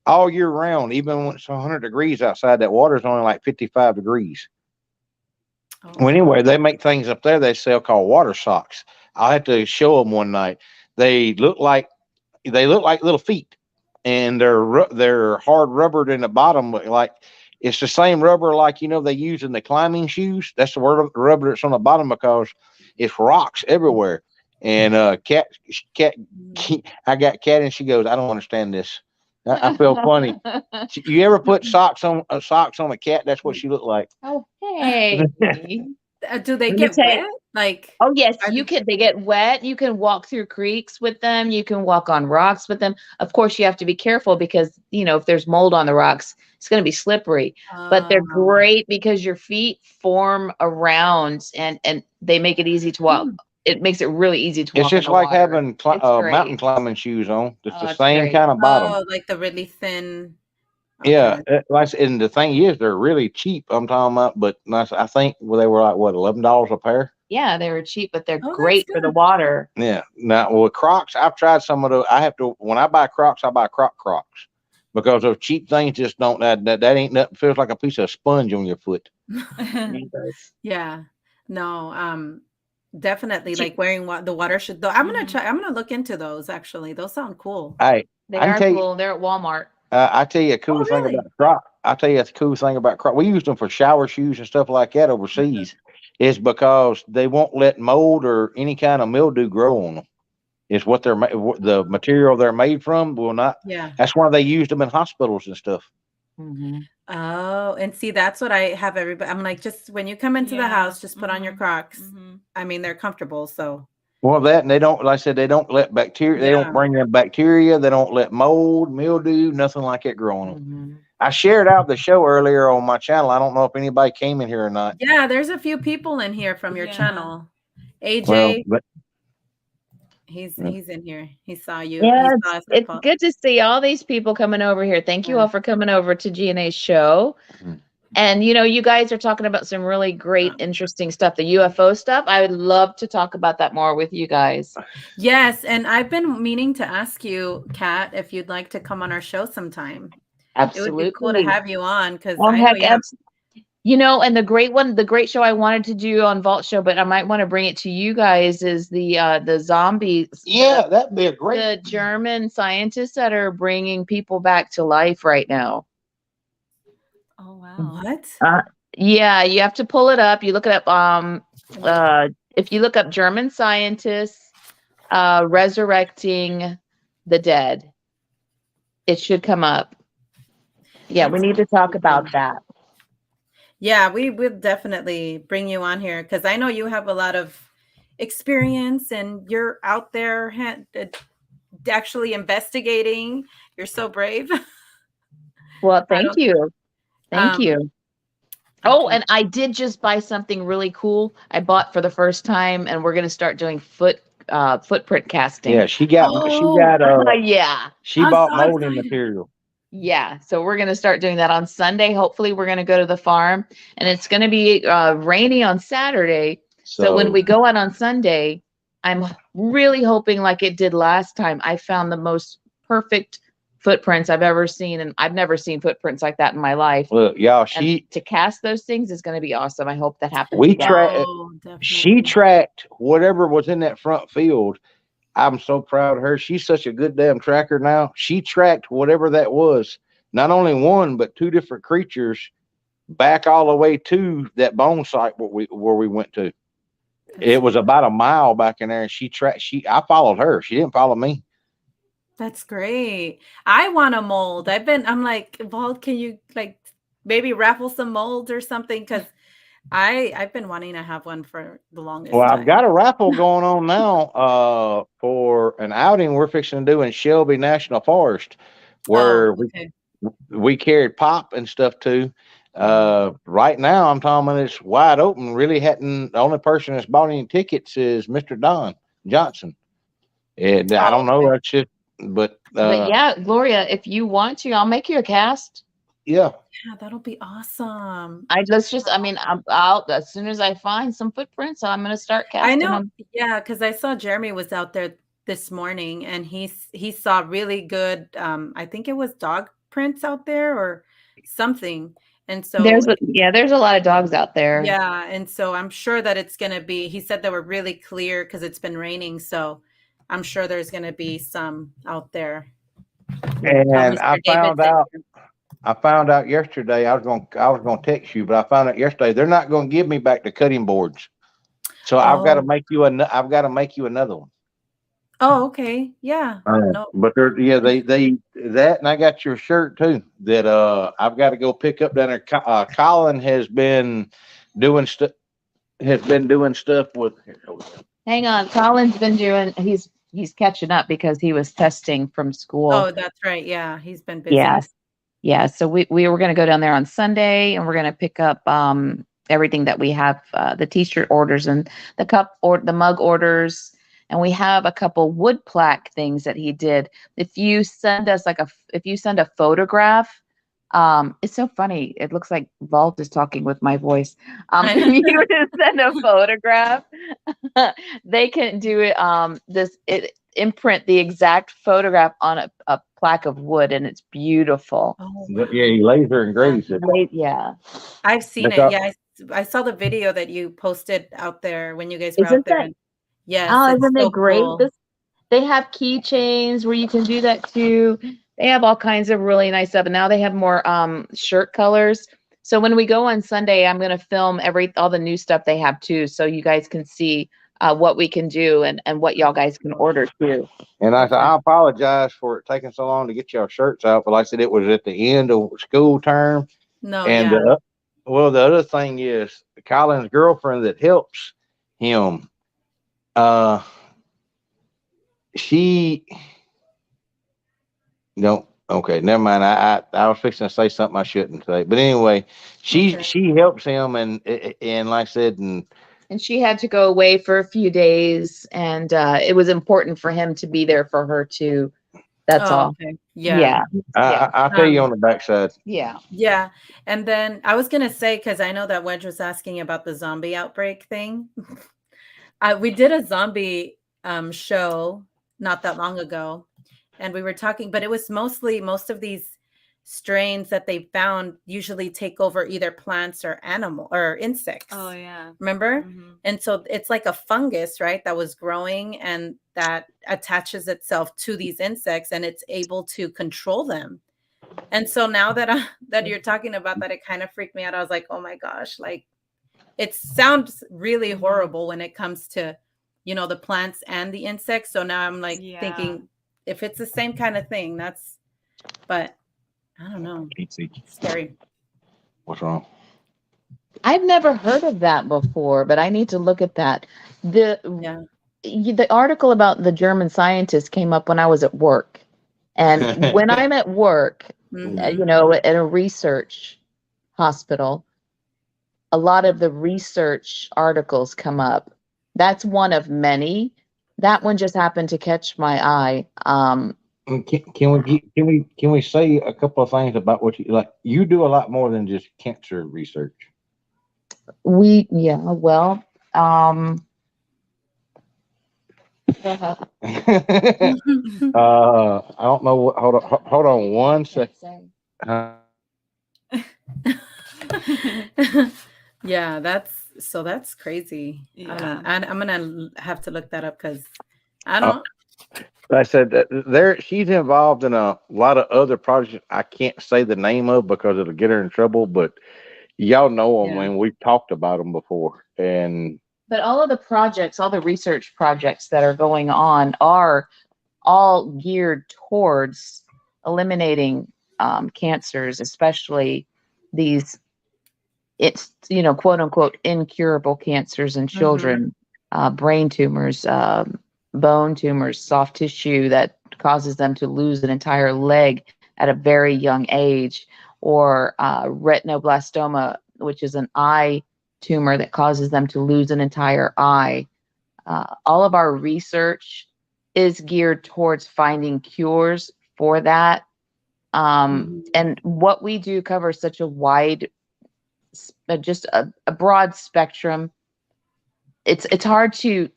all year round, even when it's 100 degrees outside. That water's only like 55 degrees. Oh. Well, anyway, they make things up there they sell called water socks. I had to show them one night. They look like little feet, and they're hard rubbered in the bottom, like it's the same rubber like they use in the climbing shoes. That's the rubber that's on the bottom because it's rocks everywhere. And cat, I got Cat, and she goes, "I don't understand this." I feel funny. You ever put socks on a cat? That's what she looked like. Oh, hey. Do they get wet? Like, oh yes, you can. They get wet. You can walk through creeks with them. You can walk on rocks with them. Of course, you have to be careful because if there's mold on the rocks, it's going to be slippery. But they're great because your feet form around and they make it easy to walk. It makes it really easy to walk. It's just like having mountain climbing shoes on. It's the same kind of bottom. Oh, like the really thin. Okay. Yeah, and the thing is, they're really cheap. I'm talking about, but I think they were like what, $11 a pair. Yeah, they were cheap, but they're great for the water. Yeah. Now, with Crocs, I've tried some of those. I have to when I buy Crocs, I buy Crocs because those cheap things just don't. That ain't nothing. Feels like a piece of sponge on your foot. Yeah. No. Definitely like wearing the water should. Though I'm gonna try. I'm gonna look into those. Actually, those sound cool. Hey, they are cool. They're at Walmart. I tell you a cool thing about Crocs. I tell you a cool thing about Crocs. We used them for shower shoes and stuff like that overseas. Is because they won't let mold or any kind of mildew grow on them. It's what the material they're made from will not. Yeah. That's why they used them in hospitals and stuff. Mm-hmm. Oh, and see, that's what I have everybody. I'm like, just when you come into the house, just put on your Crocs. I mean, they're comfortable, so. Well, and they don't, like I said, they don't let bacteria, they don't bring in bacteria, they don't let mold, mildew, nothing like that grow on them. I shared out the show earlier on my channel. I don't know if anybody came in here or not. Yeah, there's a few people in here from your channel. AJ, he's in here. He saw you. Yeah, it's good to see all these people coming over here. Thank you all for coming over to GNA's show. And you guys are talking about some really great, interesting stuff. The UFO stuff. I would love to talk about that more with you guys. Yes, and I've been meaning to ask you, Kat, if you'd like to come on our show sometime. Absolutely, it would be cool to have you on because and the great show I wanted to do on Vault Show, but I might want to bring it to you guys is the zombies. Yeah, that'd be a great. The German scientists that are bringing people back to life right now. Oh wow! What? Yeah, you have to pull it up. You look it up. If you look up German scientists resurrecting the dead, it should come up. Yeah, we need to talk about that. Yeah, we will definitely bring you on here because I know you have a lot of experience and you're out there actually investigating. You're so brave. Well, thank you. Thank you. Oh, and I did just buy something really cool. I bought for the first time, and we're going to start doing footprint casting. Yeah, she bought yeah. molding material. Yeah, so we're going to start doing that on Sunday. Hopefully, we're going to go to the farm, and it's going to be rainy on Saturday. So when we go out on Sunday, I'm really hoping, like it did last time, I found the most perfect footprints I've ever seen, and I've never seen footprints like that in my life. Look, y'all, And to cast those things is going to be awesome. I hope that happens. we again. tracked. Oh, She definitely. tracked whatever was in that front field. I'm so proud of her. She's such a good damn tracker now. She tracked whatever that was, not only one but two different creatures back all the way to that bone site where we went to. It was about a mile back in there, and she tracked. I followed her. She didn't follow me. That's great. I want a mold. I'm like, well, can you like maybe raffle some molds or something? Because I've been wanting to have one for the longest Well, time. I've got a raffle going on now for an outing we're fixing to do in Shelby National Forest, where Okay. we carried pop and stuff too. Right now, I'm talking about it's wide open. Really hadn't. The only person that's bought any tickets is Mr. Don Johnson, and I don't know. That's it, but yeah, Gloria, if you want to, I'll make you a cast. yeah. Yeah, that'll be awesome. I'll as soon as I find some footprints, I'm going to start I casting know. them. Yeah, because I saw Jeremy was out there this morning, and he saw really good. I think it was dog prints out there or something. And so There's a lot of dogs out there. yeah, and so I'm sure that it's going to be. He said they were really clear because it's been raining, so I'm sure there's going to be some out there. And Mr. David said- I found out yesterday. I was gonna text you, but I found out yesterday they're not gonna give me back the cutting boards. So I've got to make you another one. Oh, okay. Yeah. No. But they that, and I got your shirt too. That I've got to go pick up down there. Colin has been doing stuff. With. Hang on, Colin's been doing. He's catching up because he was testing from school. Oh, that's right. Yeah, he's been busy. Yes. Yeah. So we were going to go down there on Sunday, and we're going to pick up everything that we have, the t-shirt orders and the cup or the mug orders. And we have a couple wood plaque things that he did. If you send us if you send a photograph, it's so funny. It looks like Vault is talking with my voice. If you send a photograph, they can do it. Imprint the exact photograph on a plaque of wood, and it's beautiful. Oh, Yeah, he laser engraves it. Yeah, I've seen it. Yeah, I saw the video that you posted out there when you guys were out there. Yes, isn't it great? Cool. They have keychains where you can do that too. They have all kinds of really nice stuff, and now they have more shirt colors. So when we go on Sunday, I'm going to film all the new stuff they have too, so you guys can see what we can do and what y'all guys can order too. And I said, I apologize for it taking so long to get y'all shirts out, but like I said, it was at the end of school term. No, and yeah. The other thing is Colin's girlfriend that helps him. Okay, never mind. I was fixing to say something I shouldn't say, but anyway, she helps him, and like I said, and she had to go away for a few days, and it was important for him to be there for her too. That's all. Okay. Yeah. I'll tell you on the backside. Yeah. Yeah. And then I was gonna say, because I know that Wedge was asking about the zombie outbreak thing. We did a zombie show not that long ago, and we were talking, but it was most of these strains that they found usually take over either plants or animal or insects. Oh yeah. Remember? Mm-hmm. And so it's like a fungus, right? That was growing and that attaches itself to these insects and it's able to control them. And so now that you're talking about that, it kind of freaked me out. I was like, oh my gosh, like it sounds really horrible when it comes to, the plants and the insects. So now I'm like thinking if it's the same kind of thing, but I don't know. It's scary. What's wrong? I've never heard of that before, but I need to look at that. The article about the German scientist came up when I was at work. And when I'm at work, at a research hospital, a lot of the research articles come up. That's one of many. That one just happened to catch my eye. Can we say a couple of things about what you like? You do a lot more than just cancer research. Well, I don't know. Hold on one second. Yeah, that's crazy. Yeah. I'm gonna have to look that up because I Uh, don't. I said that she's involved in a lot of other projects I can't say the name of because it'll get her in trouble, but y'all know them Yeah. when we've talked about them before. And but all of the projects, all the research projects that are going on are all geared towards eliminating cancers, especially these, it's, quote unquote, incurable cancers in children, brain tumors, bone tumors, soft tissue that causes them to lose an entire leg at a very young age, or retinoblastoma, which is an eye tumor that causes them to lose an entire eye. All of our research is geared towards finding cures for that. And what we do covers such a wide, just a broad spectrum. It's hard to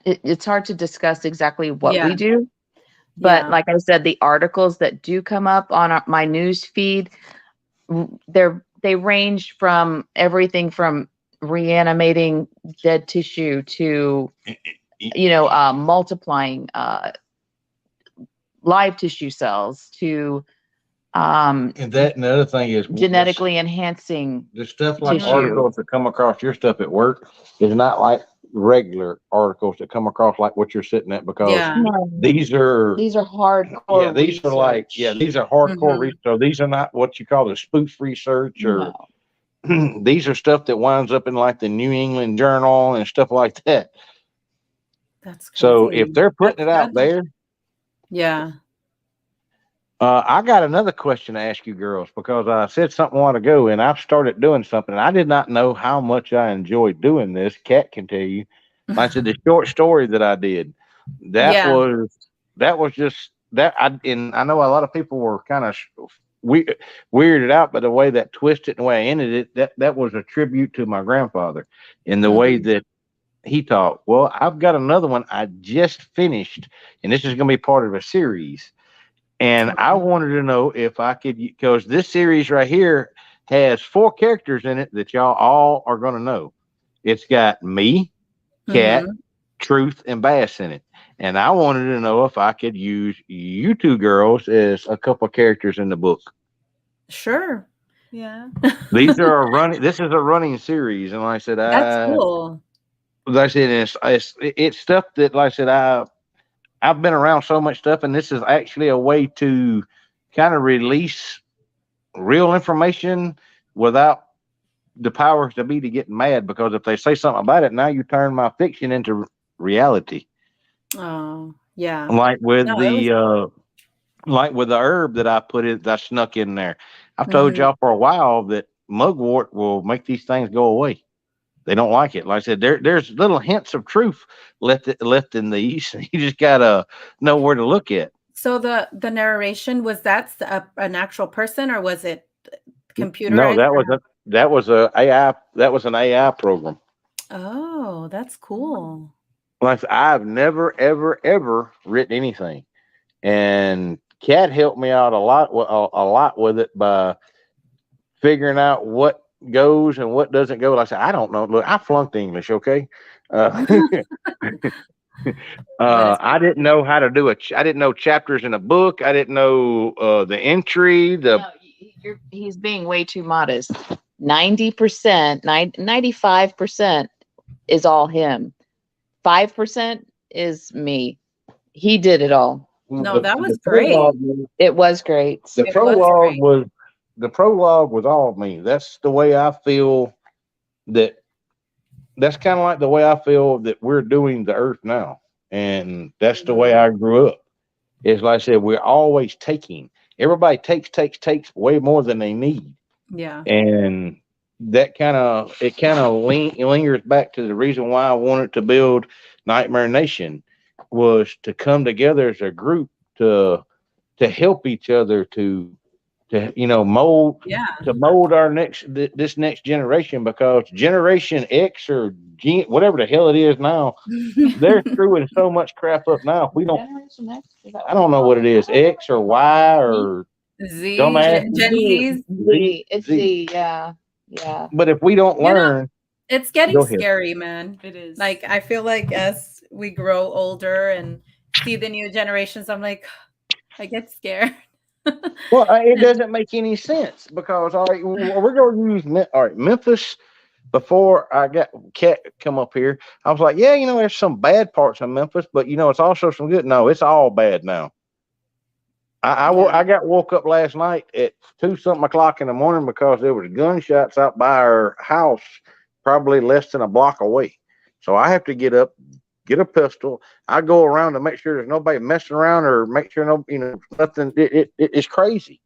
it's hard to discuss exactly what we do, but Yeah. like I said, the articles that do come up on my news feed, they range from everything from reanimating dead tissue to multiplying live tissue cells to and that and the other thing is genetically enhancing the stuff like tissue. articles that come across your stuff at work is not like regular articles that come across like what you're sitting at because Yeah. No, these are these are hardcore. these are like these are hardcore research. So these are not what you call the spoof research or No. these are stuff that winds up in like the New England Journal and stuff like that. That's crazy. So if they're putting it out there, yeah. I got another question to ask you girls because I said something a while ago and I've started doing something. And I did not know how much I enjoyed doing this. Kat can tell you. Like I said, the short story that I did, that was just that. And I know a lot of people were kind of weirded out by the way that twisted and the way I ended it. That was a tribute to my grandfather in the way that he taught. Well, I've got another one I just finished, and this is going to be part of a series. And I wanted to know if I could, because this series right here has 4 characters in it that y'all all are going to know. It's got me, Kat, Truth, and Bass in it. And I wanted to know if I could use you 2 girls as a couple of characters in the book. Sure. Yeah. These are this is a running series. And like I said, That's cool. Like I said, it's stuff that, like I said, I've been around so much stuff, and this is actually a way to kind of release real information without the powers to be to get mad. Because if they say something about it, now you turn my fiction into reality. Oh, yeah. Like with like with the herb that I snuck in there. I've told y'all for a while that mugwort will make these things go away. They don't like it. Like I said, there's little hints of truth left in these. You just gotta know where to look at. So the narration, was that an actual person or was it computer? No, that was an AI program. Oh, that's cool. Like I've never ever written anything, and Kat helped me out a lot with it by figuring out what goes and what doesn't go. Like I said, I don't know. Look, I flunked English. Okay. I didn't know how to do it. I didn't know chapters in a book. I didn't know the entry. He's being way too modest. 90%, 95% is all him. 5% is me. He did it all. No, that was great. It was great. The prologue was all me. That's the way I feel. That's kind of like the way I feel that we're doing the earth now. And that's the way I grew up. It's like I said, we're always taking. Everybody takes way more than they need. Yeah. And that kind of lingers back to the reason why I wanted to build Nightmare Nation was to come together as a group to help each other to mold Yeah. this next generation, because Generation X or whatever the hell it is now, they're screwing so much crap up now. We don't. Generation X, is that I don't know what it is, X or Y or Z, dumbass Gen Z's. Z. It's Z. Yeah. Yeah. But if we don't learn, It's getting go ahead. scary, man. It is. Like, I feel like as we grow older and see the new generations, I'm like, I get scared. Well, it doesn't make any sense, because all right, we're going to use Memphis. Before I got Cat come up here, I was like, yeah, there's some bad parts of Memphis, but it's also some good. No, it's all bad now. I got woke up last night at 2-something o'clock in the morning because there was gunshots out by our house, probably less than a block away. So I have to get up, get a pistol. I go around to make sure there's nobody messing around, or make sure nothing. It's crazy.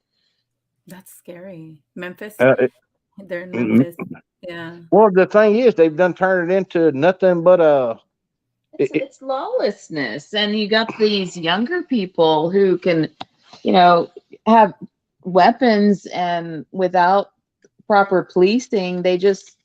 That's scary. Memphis. They're in Mm-hmm. Memphis. Yeah. Well, the thing is, they've done turned it into nothing but it's lawlessness, and you got these younger people who can, have weapons, and without proper policing, it's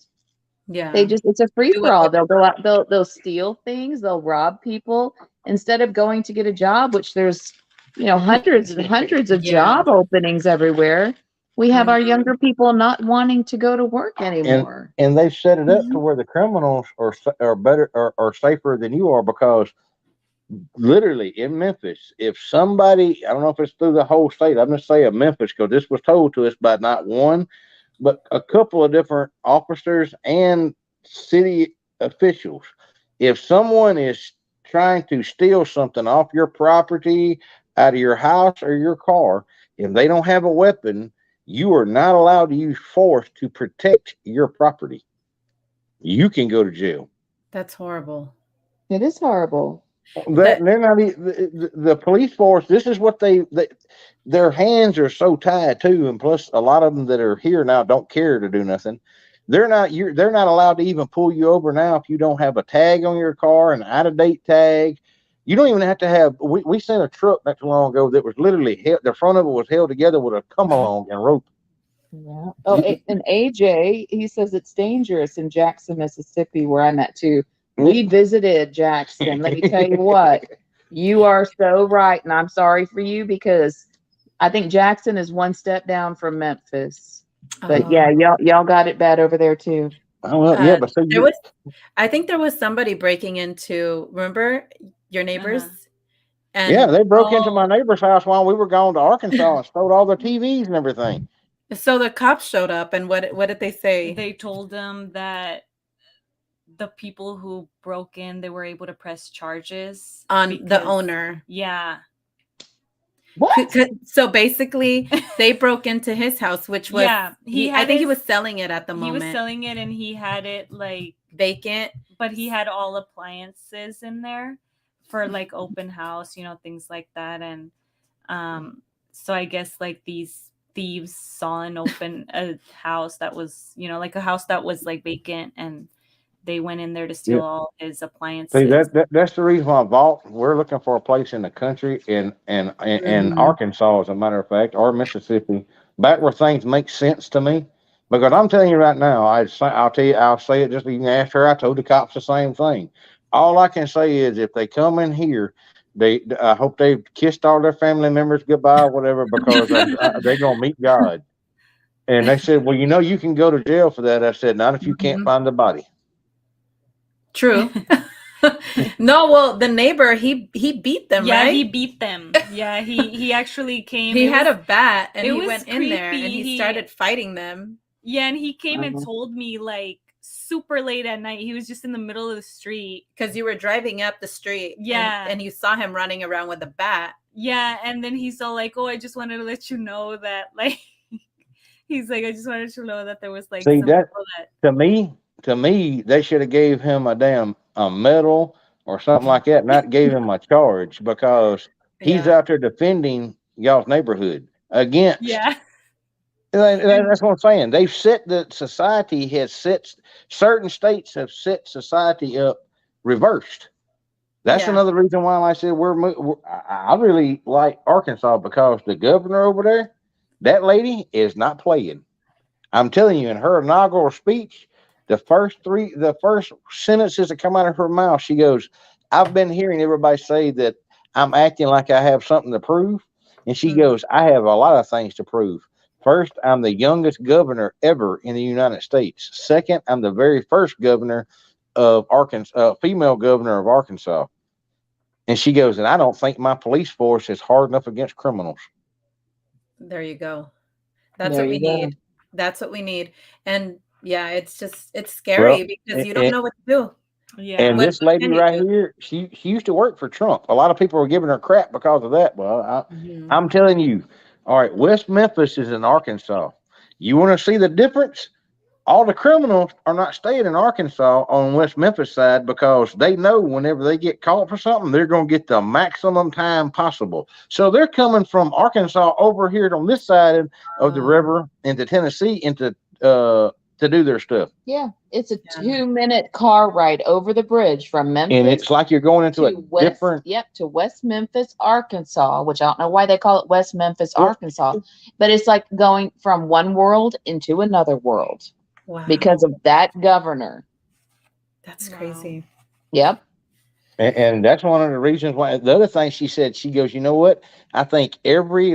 a free for all. They'll go out, they'll steal things, they'll rob people instead of going to get a job, which there's hundreds and hundreds of job openings everywhere. We have our younger people not wanting to go to work anymore. And they've set it up to where the criminals are better or safer than you are, because literally in Memphis, if somebody, I don't know if it's through the whole state, I'm just saying Memphis because this was told to us by not one, but a couple of different officers and city officials. If someone is trying to steal something off your property, out of your house or your car, if they don't have a weapon, you are not allowed to use force to protect your property. You can go to jail. That's horrible. It is horrible. They're not the police force. This is what their hands are so tied too, and plus a lot of them that are here now don't care to do nothing. They're not allowed to even pull you over now if you don't have a tag on your car, an out of date tag. You don't even have to have. We seen a truck not too long ago that was literally the front of it was held together with a come along and rope. Yeah. Oh, and AJ, he says it's dangerous in Jackson, Mississippi, where I'm at too. We visited Jackson. Let me tell you what, you are so right, and I'm sorry for you, because I think Jackson is one step down from Memphis. But yeah, y'all got it bad over there too. Oh, well, yeah, but I think there was somebody breaking into. Remember your neighbors? And yeah, they broke into my neighbor's house while we were going to Arkansas and stole all the TVs and everything. So the cops showed up, and what did they say? They told them that the people who broke in, they were able to press charges on the owner. Yeah. What? So basically, they broke into his house, which was I think he was selling it at the moment. He was selling it, and he had it like vacant, but he had all appliances in there for like open house, things like that. And so I guess like these thieves saw a house that was, like a house that was like vacant, and they went in there to steal all his appliances. See, that's the reason why we're looking for a place in the country in Arkansas, as a matter of fact, or Mississippi, back where things make sense to me. Because I'm telling you right now, I'll say it just you can ask her. I told the cops the same thing. All I can say is if they come in here, I hope they've kissed all their family members goodbye or whatever, because they're gonna meet God. And they said, well, you can go to jail for that. I said, not if you can't find the body. True. No, well, the neighbor, he beat them, right? Yeah, he beat them. Yeah, he actually came. He had a bat, and he went creepy. in there, and he started fighting them. Yeah, and he came and told me like super late at night. He was just in the middle of the street. Because you were driving up the street. Yeah. And you saw him running around with a bat. Yeah, and then he's all like, oh, I just wanted to let you know that, like, he's like, I just wanted to know that there was like. See, to me, they should have gave him a medal or something like that, not gave him a charge, because he's out there defending y'all's neighborhood against. Yeah. That's what I'm saying. They've set certain states have set society up reversed. That's Yeah. another reason why, like I said, I really like Arkansas because the governor over there, that lady is not playing. I'm telling you, in her inaugural speech, the first sentences that come out of her mouth, she goes, "I've been hearing everybody say that I'm acting like I have something to prove," and she Mhm. goes, "I have a lot of things to prove. First, I'm the youngest governor ever in the United States. Second, I'm the very first governor of Arkansas, female governor of Arkansas." And she goes, "And I don't think my police force is hard enough against criminals." There you go. That's There what we you go. need. That's what we need. And yeah, it's Well, scary because you don't know what to do. Yeah. and What this lady can you right do? here, she used to work for Trump. A lot of people were giving her crap because of that. Well, Mhm. I'm telling you, all right, West Memphis is in Arkansas. You want to see the difference? All the criminals are not staying in Arkansas on West Memphis side because they know whenever they get caught for something, they're going to get the maximum time possible. So they're coming from Arkansas over here on this side of the river into Tennessee to do their stuff. Yeah, it's a Yeah. 2-minute car ride over the bridge from And Memphis it's like you're going into a to West. different. Yep, to West Memphis, Arkansas, which I don't know why they call it West Memphis, Well, Arkansas, but it's like going from one world into another world because Wow. of that governor. That's Wow. crazy. Yep. And that's one of the reasons why. The other thing she said, she goes, you know what? I think every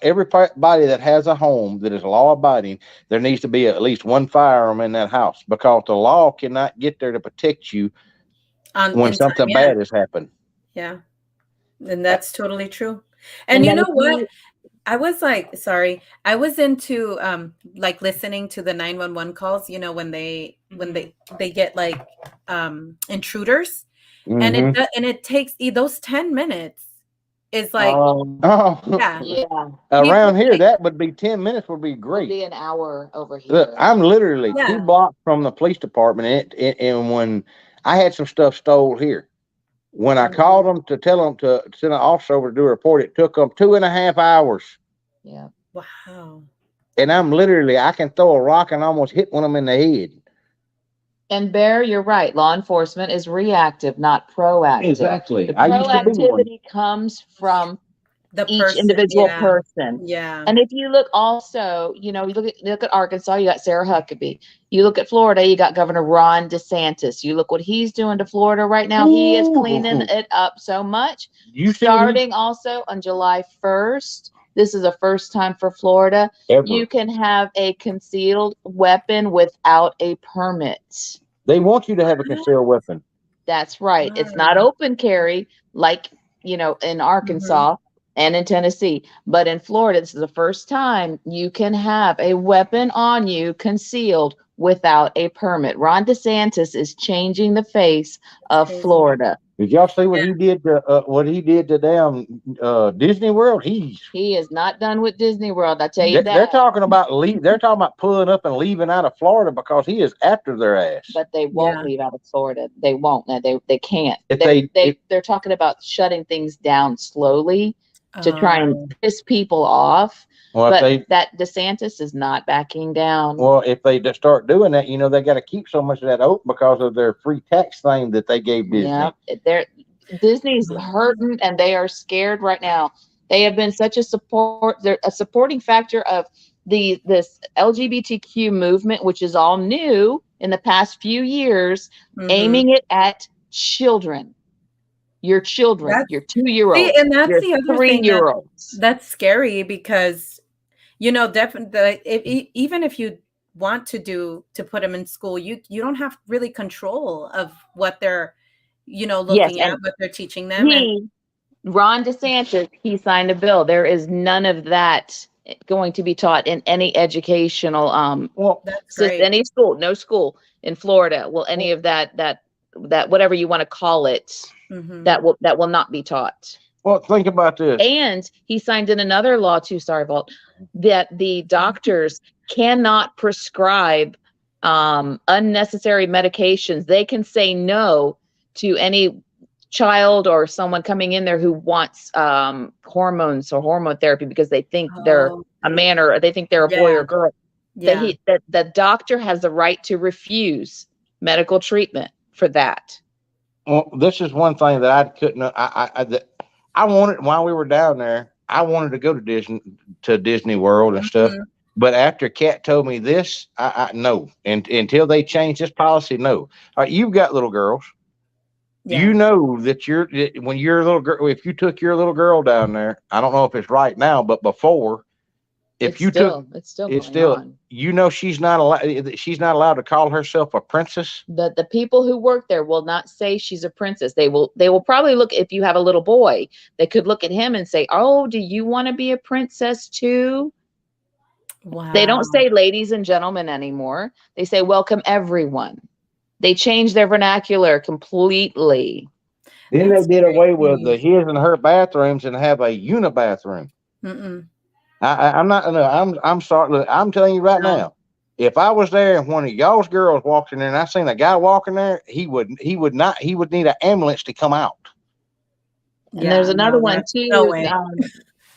everybody that has a home that is law abiding, there needs to be at least one firearm in that house because the law cannot get there to protect you when In time, something yeah. bad has happened. Yeah. And that's totally true. And And you then know if what? you, I was like, sorry, I was into like listening to the 911 calls, you know, when they get like intruders, and Mm-hmm. it takes those 10 minutes is like, Oh, yeah, yeah, people around here, like, that would be 10 minutes would be would great. be an hour over Look, here. I'm literally yeah. 2 blocks from the police department, and when I had some stuff stole here, when I called them to tell them to send an officer over to do a report, it took them 2.5 hours. Yeah. Wow. And I can throw a rock and almost hit one of them in the head. And Bear, you're right. Law enforcement is reactive, not proactive. Exactly. The I used to be one. proactivity comes from The each person, individual yeah. person. Yeah. And if you look also, you know, you look at Arkansas, you got Sarah Huckabee. You look at Florida, you got Governor Ron DeSantis. You look what he's doing to Florida right now. He is cleaning it up so much. You Starting also on July 1st, this is a first time for Florida. ever. You can have a concealed weapon without a permit. They want you to have a concealed weapon. That's right. It's not open carry like, you know, in Arkansas and in Tennessee, but in Florida, this is the first time you can have a weapon on you concealed without a permit. Ron DeSantis is changing the face of Crazy. Florida. Did y'all see what he did to damn Disney World? He is not done with Disney World. I tell you They're that. talking about They're talking about pulling up and leaving out of Florida because he is after their ass. But they won't leave out of Florida. They won't. No, they can't. If They're talking about shutting things down slowly to try and piss people off. Well, but that DeSantis is not backing down. Well, if they just start doing that, you know, they got to keep so much of that open because of their free tax thing that they gave Disney. Yeah, Disney's hurting and they are scared right now. They have been such a supporting factor of this LGBTQ movement, which is all new in the past few years, aiming it at children. Your children, your 2-year-olds, and that's your the other 3-year-olds. That's scary because, you know, definitely, even if you want to put them in school, you don't have really control of what they're, you know, looking at, what they're teaching them. Ron DeSantis, he signed a bill. There is none of that going to be taught in any educational any school, no school in Florida will any of that whatever you want to call it, that will not be taught. Well, think about this. And he signed in another law too, sorry, Walt, that the doctors cannot prescribe unnecessary medications. They can say no to any child or someone coming in there who wants hormones or hormone therapy because they think they're a man or they think they're a boy or girl. That the doctor has the right to refuse medical treatment for that. Well, this is one thing that I couldn't. I wanted while we were down there. I wanted to go to Disney World and stuff. Mhm. But after Kat told me this, I no. And until they change this policy, no. All right, you've got little girls. You Yeah. know that when you're a little girl, if you took your little girl down there, I don't know if it's right now, but before, if It's you took, still it's going still, on. you know, she's not allowed. She's not allowed to call herself a princess. The people who work there will not say she's a princess. They will probably look, if you have a little boy, they could look at him and say, "Oh, do you want to be a princess too?" They don't Wow. say ladies and gentlemen anymore. They say welcome everyone. They change their vernacular completely. Then they That's did away with the crazy. his and her bathrooms and have a unibathroom. Mm-mm. I'm not. No, I'm sorry. Look, I'm telling you right No. now. If I was there and one of y'all's girls walked in there and I seen a guy walking there, he would not. He would need an ambulance to come out. And there's Yeah, another no, one that's no too. way.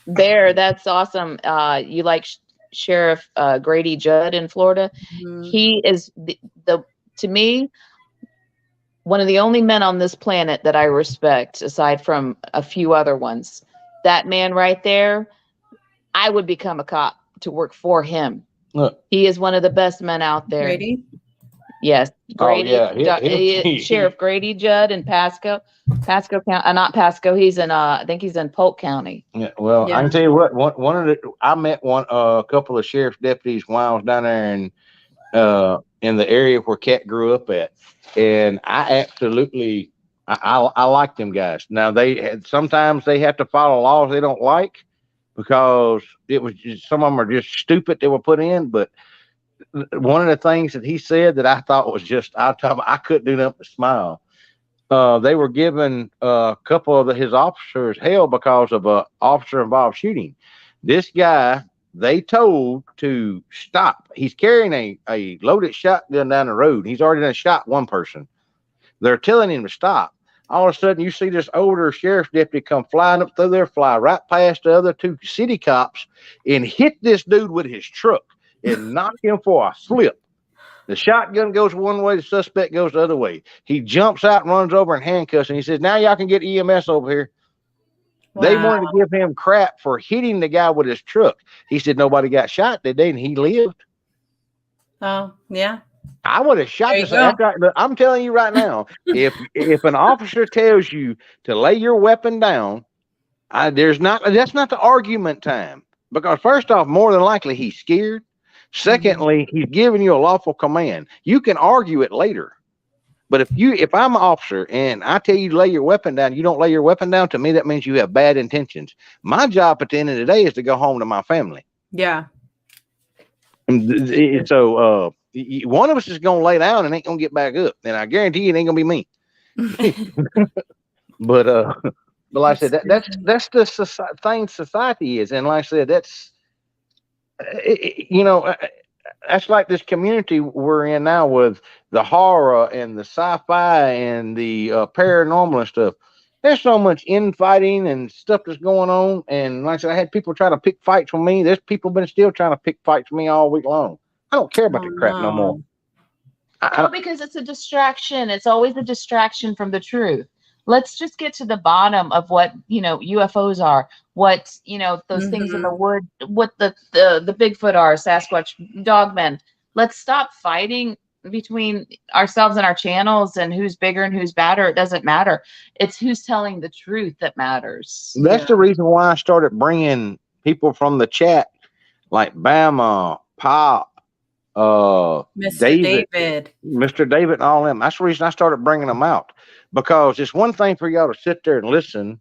Bear, that's awesome. You like Sheriff Grady Judd in Florida? Mhm. He is the to me one of the only men on this planet that I respect, aside from a few other ones. That man right there, I would become a cop to work for him. Look. He is one of the best men out there. Grady? Yes, Oh Grady, yeah. Sheriff Grady Judd in Pasco County, not Pasco. He's in, I think he's in Polk County. Yeah, well, I Yeah. can tell you what. One of the I met a couple of sheriff's deputies while I was down there in the area where Kat grew up at, and I absolutely I like them guys. Now sometimes they have to follow laws they don't like because it was just, some of them are just stupid they were put in. But one of the things that he said that I thought was just I couldn't do nothing but smile. They were giving a couple of his officers hell because of a officer involved shooting. This guy they told to stop. He's carrying a loaded shotgun down the road. He's already done shot one person. They're telling him to stop. All of a sudden, you see this older sheriff's deputy come flying up through there, fly right past the other two city cops, and hit this dude with his truck and knock him for a flip. The shotgun goes one way, the suspect goes the other way. He jumps out and runs over and handcuffs, and he says, "Now y'all can get EMS over here." They Wow. wanted to give him crap for hitting the guy with his truck. He said nobody got shot, did they? And he lived. Oh, yeah. I would have shot There you this. go. I'm telling you right now, if an officer tells you to lay your weapon down, that's not the argument time. Because first off, more than likely he's scared. Secondly, he's giving you a lawful command. You can argue it later. But if I'm an officer and I tell you to lay your weapon down, you don't lay your weapon down, to me that means you have bad intentions. My job at the end of the day is to go home to my family. Yeah. And so one of us is gonna lay down and ain't gonna get back up. And I guarantee you it ain't gonna be me. But like I said, that's the thing society is. And like I said, that's that's like this community we're in now with the horror and the sci-fi and the paranormal and stuff. There's so much infighting and stuff that's going on. And like I said, I had people try to pick fights with me. There's people been still trying to pick fights with me all week long. I don't care about Oh, the crap no more. no. No, because it's a distraction. It's always a distraction from the truth. Let's just get to the bottom of what, UFOs are, what, those things in the Mhm. wood, what the Bigfoot are, Sasquatch, dogmen. Let's stop fighting between ourselves and our channels and who's bigger and who's badder. It doesn't matter. It's who's telling the truth that matters. That's the reason why I started bringing people from the chat like Bama, Pop, Mr. David, David. Mr. David, and all them. That's the reason I started bringing them out, because it's one thing for y'all to sit there and listen,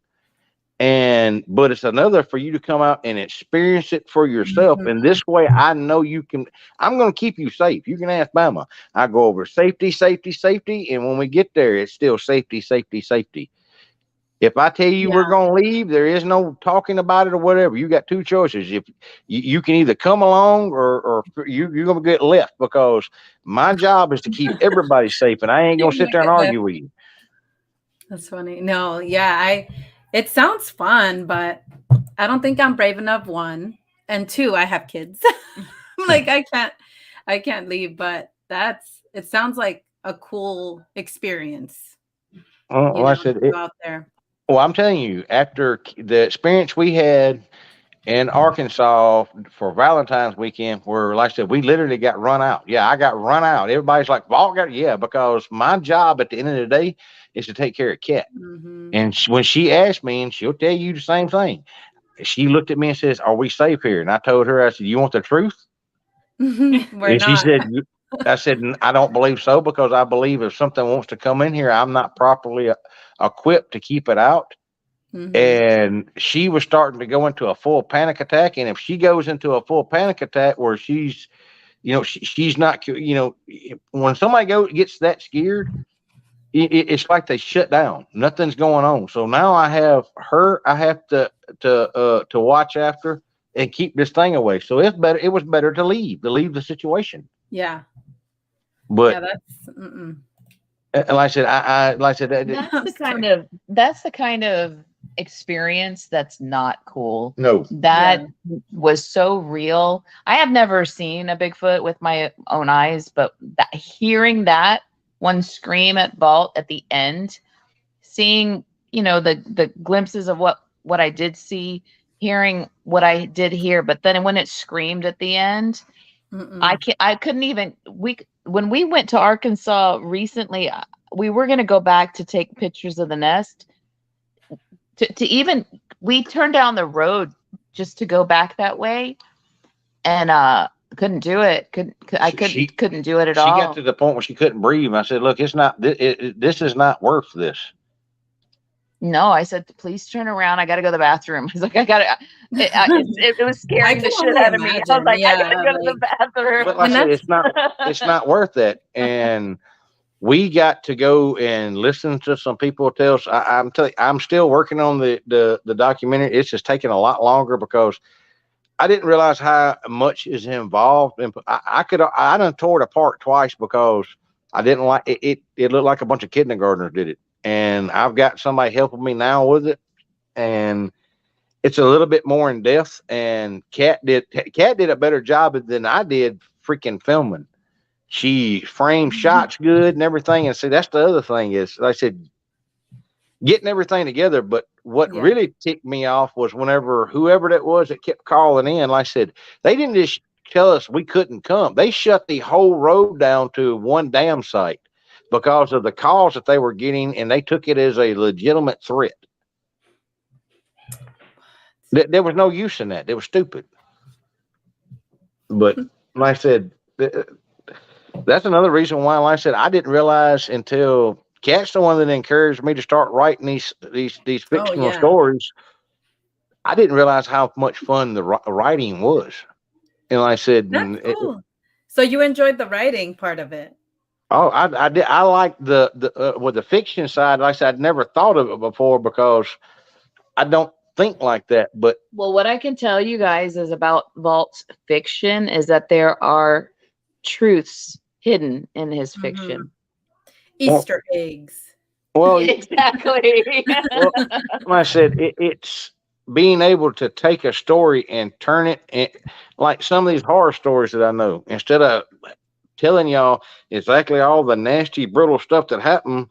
but it's another for you to come out and experience it for yourself. Mhm. And this way, I know you can. I'm going to keep you safe. You can ask Bama. I go over safety, safety, safety, and when we get there, it's still safety, safety, safety. If I tell you we're Yeah. going to leave, there is no talking about it or whatever. You got two choices. If you can either come along or you're going to get left, because my job is to keep everybody safe, and I ain't going to sit there and argue with you. That's funny. No, yeah, it sounds fun, but I don't think I'm brave enough, one. And two, I have kids. Like I can't leave, but it sounds like a cool experience. Well, I said, go out there. well, I'm telling you, after the experience we had in Arkansas for Valentine's weekend, where, like I said, we literally got run out. Yeah, I got run out. Everybody's like, "Well, yeah," because my job at the end of the day is to take care of Kat. And when she asked me, and she'll tell you the same thing, she looked at me and says, "Are we safe here?" And I told her, I said, "You want the truth?" We're And she not. said, I said, "I don't believe so, because I believe if something wants to come in here, I'm not properly equipped to keep it out." And she was starting to go into a full panic attack. And if she goes into a full panic attack where she's, she's not, when somebody gets that scared, it's like they shut down. Nothing's going on. So now I have her. I have to watch after and keep this thing away. So it's better. It was better to leave the situation. Yeah. But yeah, that's. Mm-mm. like I said, like I said, that's the kind of experience that's not cool. No, that was so real. I have never seen a Bigfoot with my own eyes, but hearing that one scream at Vault at the end, seeing the glimpses of what I did see, hearing what I did hear, but then when it screamed at the end, I couldn't even. When we went to Arkansas recently, we were going to go back to take pictures of the nest. To even, we turned down the road just to go back that way, and couldn't do it. Couldn't do it at all. She got to the point where she couldn't breathe. I said, "Look, it's not. This is not worth this." No, I said, "Please turn around. I got to go to the bathroom." I was like, "I got to." It was scaring the shit out of me. I was like, "I got to go to the bathroom." But like I said, it's not worth it. And we got to go and listen to some people tell us. I'm telling you, I'm still working on the documentary. It's just taking a lot longer because I didn't realize how much is involved. And I done tore it apart twice because I didn't like it. It looked like a bunch of kindergartners did it. And I've got somebody helping me now with it. And it's a little bit more in depth. And Kat did a better job than I did freaking filming. She framed shots good and everything. And see, that's the other thing is, like I said, getting everything together. But what really ticked me off was whoever that was that kept calling in, like I said, they didn't just tell us we couldn't come. They shut the whole road down to one dam site because of the calls that they were getting, and they took it as a legitimate threat. There was no use in that. It was stupid. But like I said, that's another reason why, like I said, I didn't realize until Kat's the one that encouraged me to start writing these fictional stories. I didn't realize how much fun the writing was. And like I said, that's cool. So you enjoyed the writing part of it? Oh, I did. I like with the fiction side. Like I said, I'd never thought of it before because I don't think like that. But what I can tell you guys is about Vault's fiction is that there are truths hidden in his fiction. Easter eggs. Well, exactly. Like I said, it's being able to take a story and turn it like some of these horror stories that I know, instead of telling y'all exactly all the nasty, brutal stuff that happened.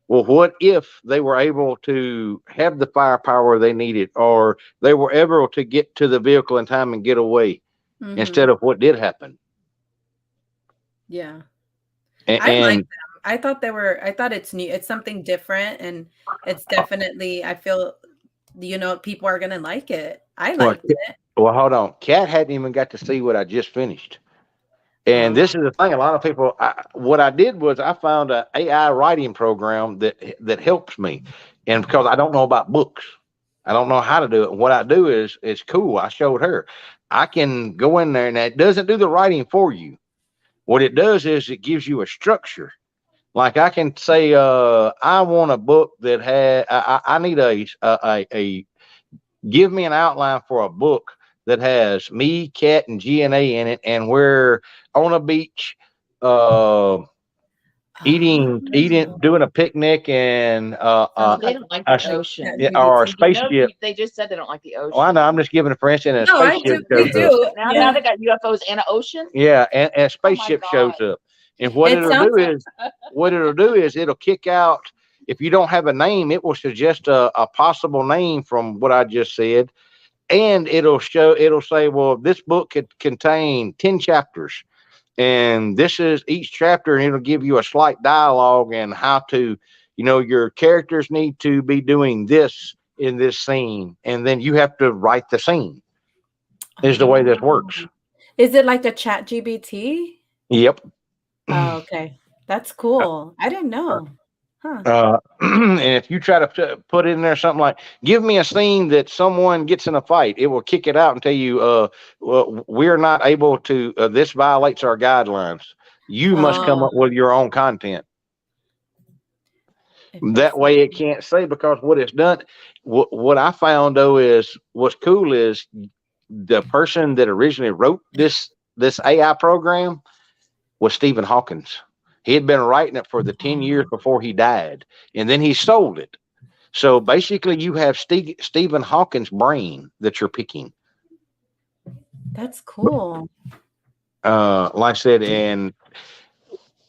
Well, what if they were able to have the firepower they needed, or they were able to get to the vehicle in time and get away instead of what did happen? Yeah. I like them. I thought it's new. It's something different, and it's definitely, I feel, people are going to like it. I liked it. Well, hold on. Kat hadn't even got to see what I just finished. And this is the thing. A lot of people, what I did was I found an AI writing program that helps me. And because I don't know about books, I don't know how to do it. What I do is, it's cool. I showed her. I can go in there, and it doesn't do the writing for you. What it does is it gives you a structure. Like I can say, I want a book that I need a give me an outline for a book that has me, Kat, and GNA in it, and we're on a beach, eating, doing a picnic, and they don't like the ocean or a spaceship. They just said they don't like the ocean. Well, I know. I'm just giving for instance, a spaceship shows up. Now they got UFOs and an ocean. Yeah, and a spaceship shows up, and what it'll do is it'll kick out. if you don't have a name, it will suggest a possible name from what I just said. And it'll say, well, this book could contain 10 chapters. And this is each chapter, and it'll give you a slight dialogue and how to, your characters need to be doing this in this scene. And then you have to write the scene, is the way this works. Is it like a chat GBT? Yep. Oh, okay. That's cool. I didn't know. And if you try to put in there something like, give me a scene that someone gets in a fight, it will kick it out and tell you, well, we're not able to, this violates our guidelines. You must come up with your own content. That way it can't say, because what it's done, what I found though is, what's cool is the person that originally wrote this AI program was Stephen Hawkins. He had been writing it for the 10 years before he died, and then he sold it. So basically you have Stephen Hawkins' brain that you're picking. That's cool. Like I said, and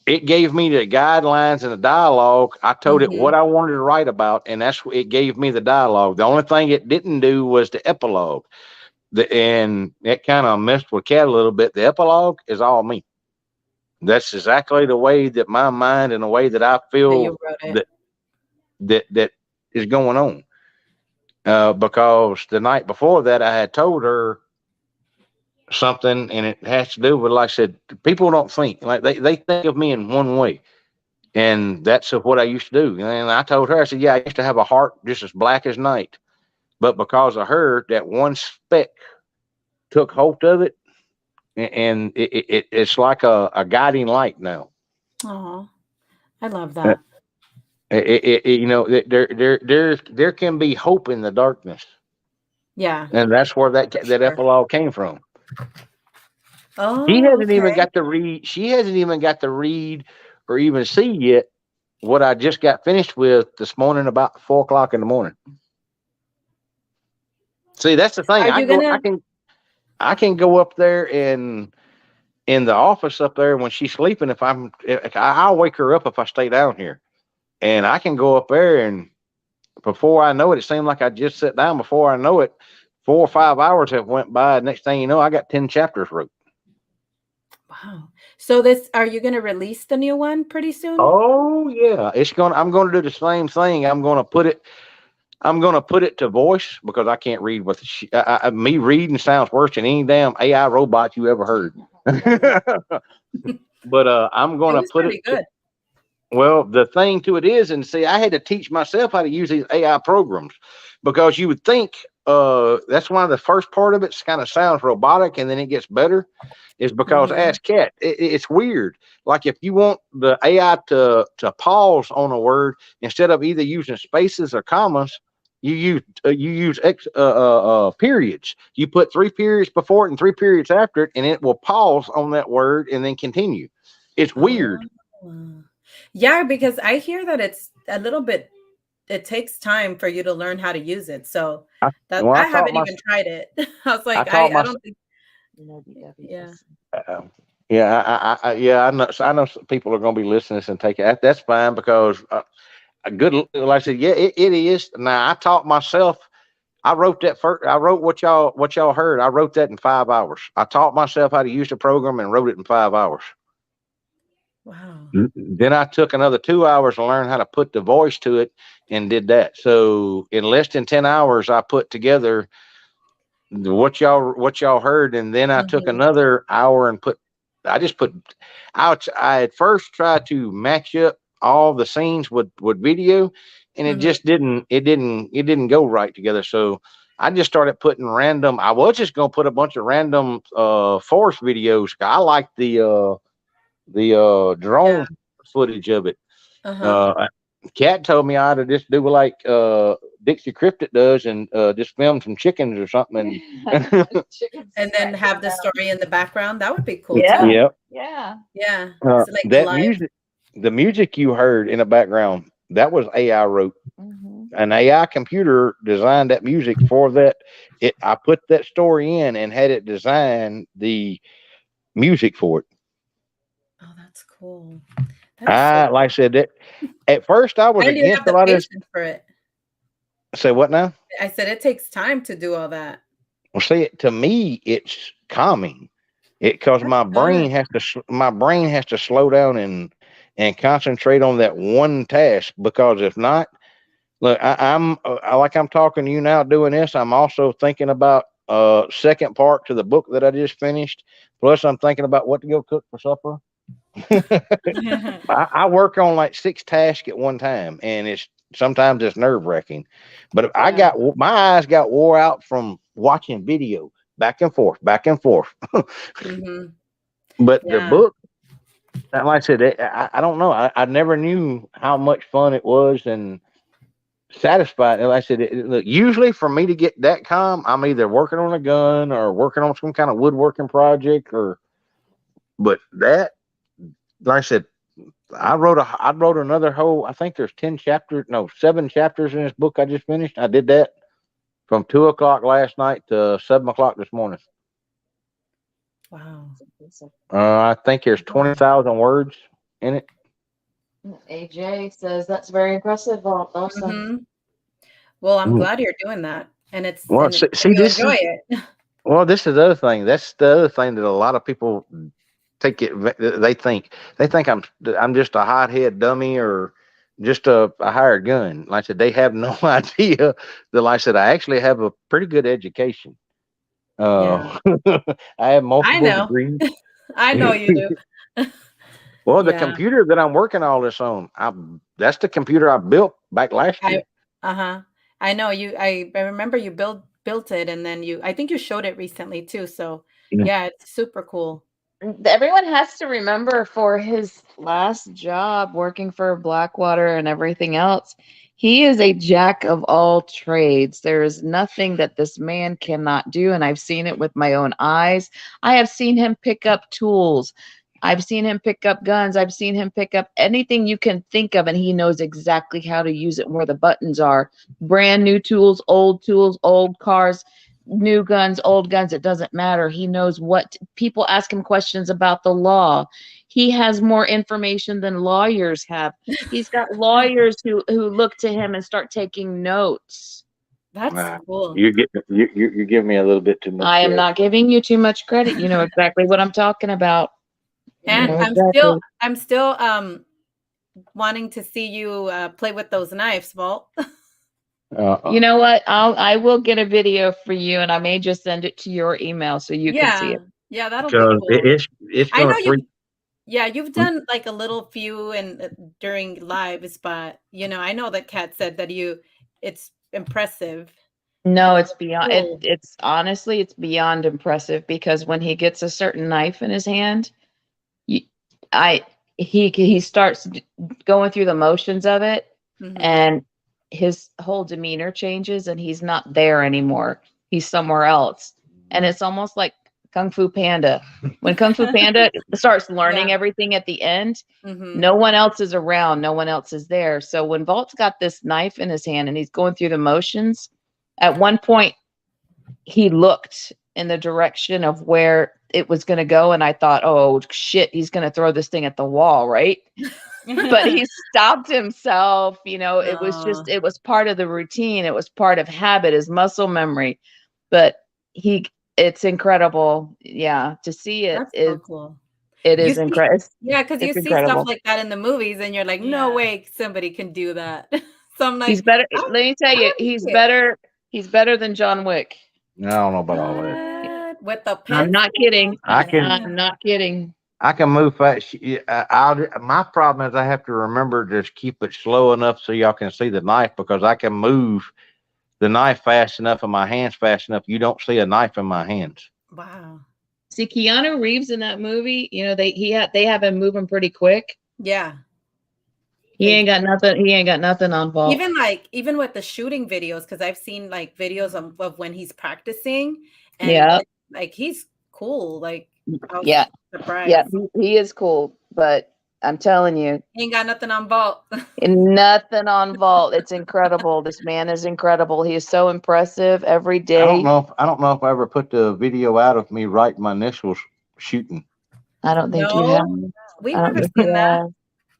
it gave me the guidelines and the dialogue. I told it what I wanted to write about, and that's what it gave me, the dialogue. The only thing it didn't do was the epilogue. And that kind of messed with Cat a little bit. The epilogue is all me. That's exactly the way that my mind and the way that I feel that is going on. Because the night before that, I had told her something, and it has to do with, like I said, people don't think, like they think of me in one way, and that's what I used to do. And I told her, I said, yeah, I used to have a heart just as black as night, but because of her, that one speck took hold of it, and it's like a guiding light now. Oh, I love that. There can be hope in the darkness. Yeah, and that's where that epilogue came from. Oh, He hasn't even okay. got to read. She hasn't even got to read or even see yet what I just got finished with this morning about 4 o'clock in the morning. See, that's the thing. I can go up there and in the office up there when she's sleeping. I'll wake her up if I stay down here, and I can go up there, and before I know it, it seemed like I just sat down. Before I know it, 4 or 5 hours have went by. Next thing you know, I got 10 chapters wrote. Wow. So are you going to release the new one pretty soon? Oh yeah, I'm going to do the same thing. I'm going to put it to voice, because I can't read what me reading sounds worse than any damn AI robot you ever heard. But I'm going to put it. Good. Well, the thing to it is, and see, I had to teach myself how to use these AI programs, because you would think that's why the first part of it kind of sounds robotic, and then it gets better, is because ask Cat, it's weird. Like if you want the AI to pause on a word, instead of either using spaces or commas, you use periods. You put 3 periods before it and 3 periods after it, and it will pause on that word and then continue. It's weird. Yeah, because I hear that it's a little bit, it takes time for you to learn how to use it. So I haven't even tried it. I was like, I don't think. Yeah. I know people are going to be listening and take it. That's fine, because good. Like I said, yeah, it is. Now I taught myself. I wrote that first. I wrote what y'all heard. I wrote that in 5 hours. I taught myself how to use the program and wrote it in 5 hours. Wow. Then I took another 2 hours to learn how to put the voice to it and did that. So in less than 10 hours, I put together what y'all heard. And then I took another hour and I at first tried to match up all the scenes with video, and it just didn't go right together. So I just started putting random. I was just going to put a bunch of random forest videos. I like the drone footage of it. Cat told me I ought to just do like Dixie Cryptic does, and just film some chickens or something, and then have the story in the background. That would be cool. Yeah. Too. Yep. Yeah. So like that the music you heard in the background, that was AI wrote. An AI computer designed that music for that. I put that story in and had it design the music for it. Oh, that's cool. Like I said, at first I was And you against have a the lot of this. patience for it. Say what now? I said it takes time to do all that. Well, see, to me, it's calming. Because my brain has to slow down and concentrate on that one task. Because if not, look, like I'm talking to you now doing this. I'm also thinking about second part to the book that I just finished. Plus, I'm thinking about what to go cook for supper. I work on like 6 tasks at one time, and sometimes it's nerve wracking. But my eyes got wore out from watching video back and forth, back and forth. But the book, like I said, I don't know. I never knew how much fun it was and satisfied. Like I said, look, usually for me to get that calm, I'm either working on a gun or working on some kind of woodworking project, but that, like I said, I wrote another whole. I think there's 7 chapters in this book I just finished. I did that from 2 o'clock last night to 7 o'clock this morning. Wow. I think there's 20,000 words in it. AJ says that's very impressive. Awesome. Well, I'm glad you're doing that, and See, you enjoy it. Well, this is the other thing. That's the other thing that a lot of people take it. They think I'm just a hothead dummy or just a hired gun. Like I said, they have no idea that, like I said, I actually have a pretty good education. I have multiple degrees. I know you do. Well, the computer that I'm working all this on, that's the computer I built back last year. I know you. I remember you built it, and then I think you showed it recently too. So yeah, it's super cool. Everyone has to remember, for his last job working for Blackwater and everything else, he is a jack of all trades. There is nothing that this man cannot do, and I've seen it with my own eyes. I have seen him pick up tools. I've seen him pick up guns. I've seen him pick up anything you can think of, and he knows exactly how to use it and where the buttons are. Brand new tools, old cars, new guns, old guns. It doesn't matter. He knows what people ask him questions about the law. He has more information than lawyers have. He's got lawyers who look to him and start taking notes. That's cool. You give me a little bit too much. I am not giving you too much credit. You know exactly what I'm talking about. And I'm still wanting to see you play with those knives, Walt. You know what? I will get a video for you, and I may just send it to your email so you can see it. Yeah, that'll be cool. It's I know free. you've done like a little few during lives, but I know that Kat said that it's impressive. No, it's beyond. It's honestly, it's beyond impressive, because when he gets a certain knife in his hand, he starts going through the motions of it, and his whole demeanor changes, and he's not there anymore. He's somewhere else, and it's almost like Kung Fu Panda. When Kung Fu Panda starts learning everything at the end, no one else is around, no one else is there. So when Valt's got this knife in his hand and he's going through the motions, at one point he looked in the direction of where it was going to go, and I thought, oh shit, he's going to throw this thing at the wall, right? But he stopped himself. It was part of the routine. It was part of habit, his muscle memory. But it's incredible. Yeah, to see it is so cool. It is incredible. Yeah, because you see stuff like that in the movies, and you're like, no way somebody can do that. So I'm like, he's better. Let me tell you, he's better. He's better than John Wick. I don't know about all that. With the pencil? I'm not kidding. I'm not kidding. I can move fast. My problem is I have to remember to just keep it slow enough so y'all can see the knife, because I can move the knife fast enough and my hands fast enough. You don't see a knife in my hands. Wow. See, Keanu Reeves in that movie, they have him moving pretty quick. Yeah. He ain't got nothing on Vault. Even with the shooting videos, because I've seen like videos of when he's practicing, and like he's cool. Like surprised. Yeah, he is cool, but I'm telling you, he ain't got nothing on Vault. Nothing on Vault. It's incredible. This man is incredible. He is so impressive every day. I don't know if I ever put the video out of me writing my initials shooting. I don't think you have. We've never seen that.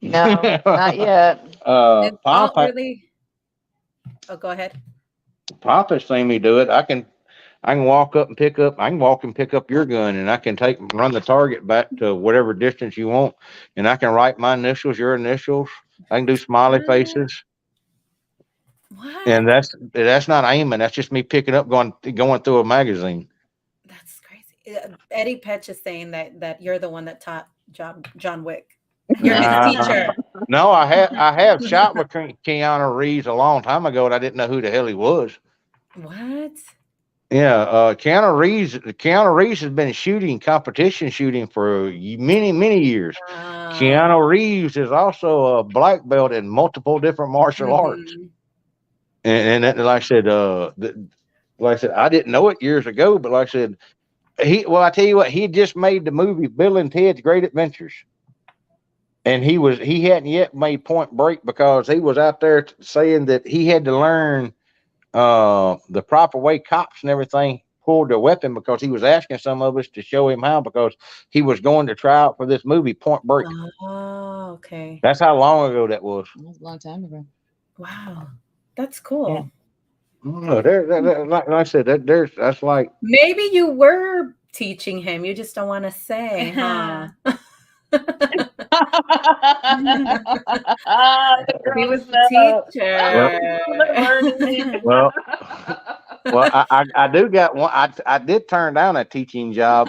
No, not yet. Is Walt Papa, really? Oh, go ahead. Papa's seen me do it. I can walk up and pick up. I can walk and pick up your gun, and I can run the target back to whatever distance you want, and I can write my initials, your initials. I can do smiley faces, What? and that's not aiming. That's just me picking up, going through a magazine. That's crazy. Eddie Petch is saying that you're the one that taught John Wick. You're his teacher. No, I have shot with Keanu Reeves a long time ago, and I didn't know who the hell he was. What? Yeah, Keanu Reeves has been competition shooting for many years. Keanu Reeves is also a black belt in multiple different martial arts. And like I said, I didn't know it years ago, but like I said, I tell you what, he just made the movie Bill and Ted's Great Adventures. And he hadn't yet made Point Break because he was out there saying that he had to learn the proper way cops and everything pulled their weapon, because he was asking some of us to show him how, because he was going to try out for this movie Point Break. Oh, okay. That's how long ago that was. That was a long time ago. Wow, that's cool. No, like I said, that's like, maybe you were teaching him. You just don't want to say, huh? He was the teacher. Well, I do got one. I did turn down a teaching job.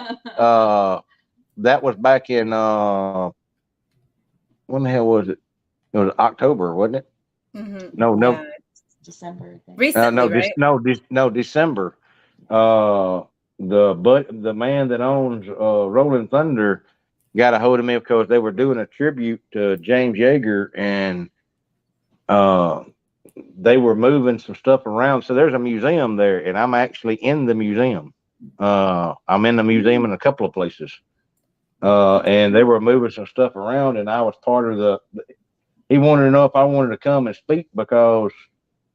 That was back in when the hell was it? It was October, wasn't it? No, December. Recently, right? December. The man that owns Rolling Thunder got a hold of me because they were doing a tribute to James Yeager, and they were moving some stuff around. So there's a museum there, and I'm actually in the museum. I'm in the museum in a couple of places. And they were moving some stuff around, and I was part of he wanted to know if I wanted to come and speak, because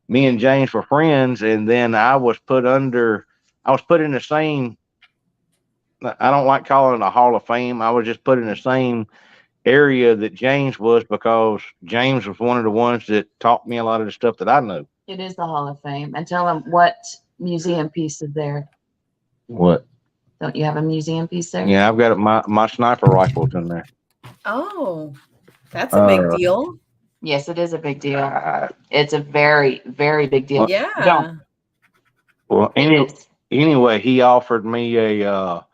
me and James were friends, and then I was put in the same, I don't like calling it a Hall of Fame. I was just put in the same area that James was, because James was one of the ones that taught me a lot of the stuff that I know. It is the Hall of Fame. And tell them what museum piece is there. What? Don't you have a museum piece there? Yeah, I've got my sniper rifles in there. Oh, that's a big deal. Yes, it is a big deal. It's a very, very big deal. Yeah. Well, anyway, he offered me a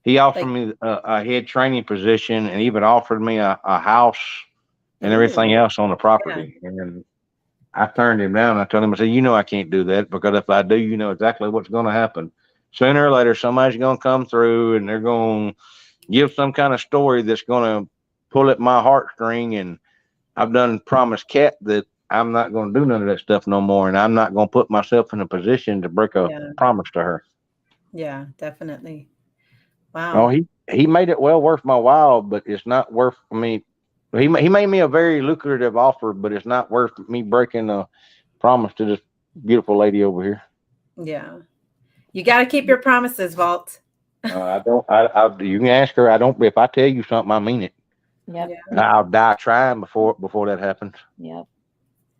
head training position, and even offered me a house and everything else on the property. Yeah. And I turned him down. I told him, I said, I can't do that, because if I do, you know exactly what's going to happen. Sooner or later, somebody's going to come through, and they're going to give some kind of story that's going to pull at my heartstring. And I've done promised Kat that I'm not going to do none of that stuff no more, and I'm not going to put myself in a position to break a promise to her. Yeah, definitely. Wow. Oh, he made it well worth my while, but it's not worth me. He made me a very lucrative offer, but it's not worth me breaking a promise to this beautiful lady over here. Yeah, you got to keep your promises, Walt. I don't. You can ask her. I don't. If I tell you something, I mean it. Yep. I'll die trying before that happens. Yep.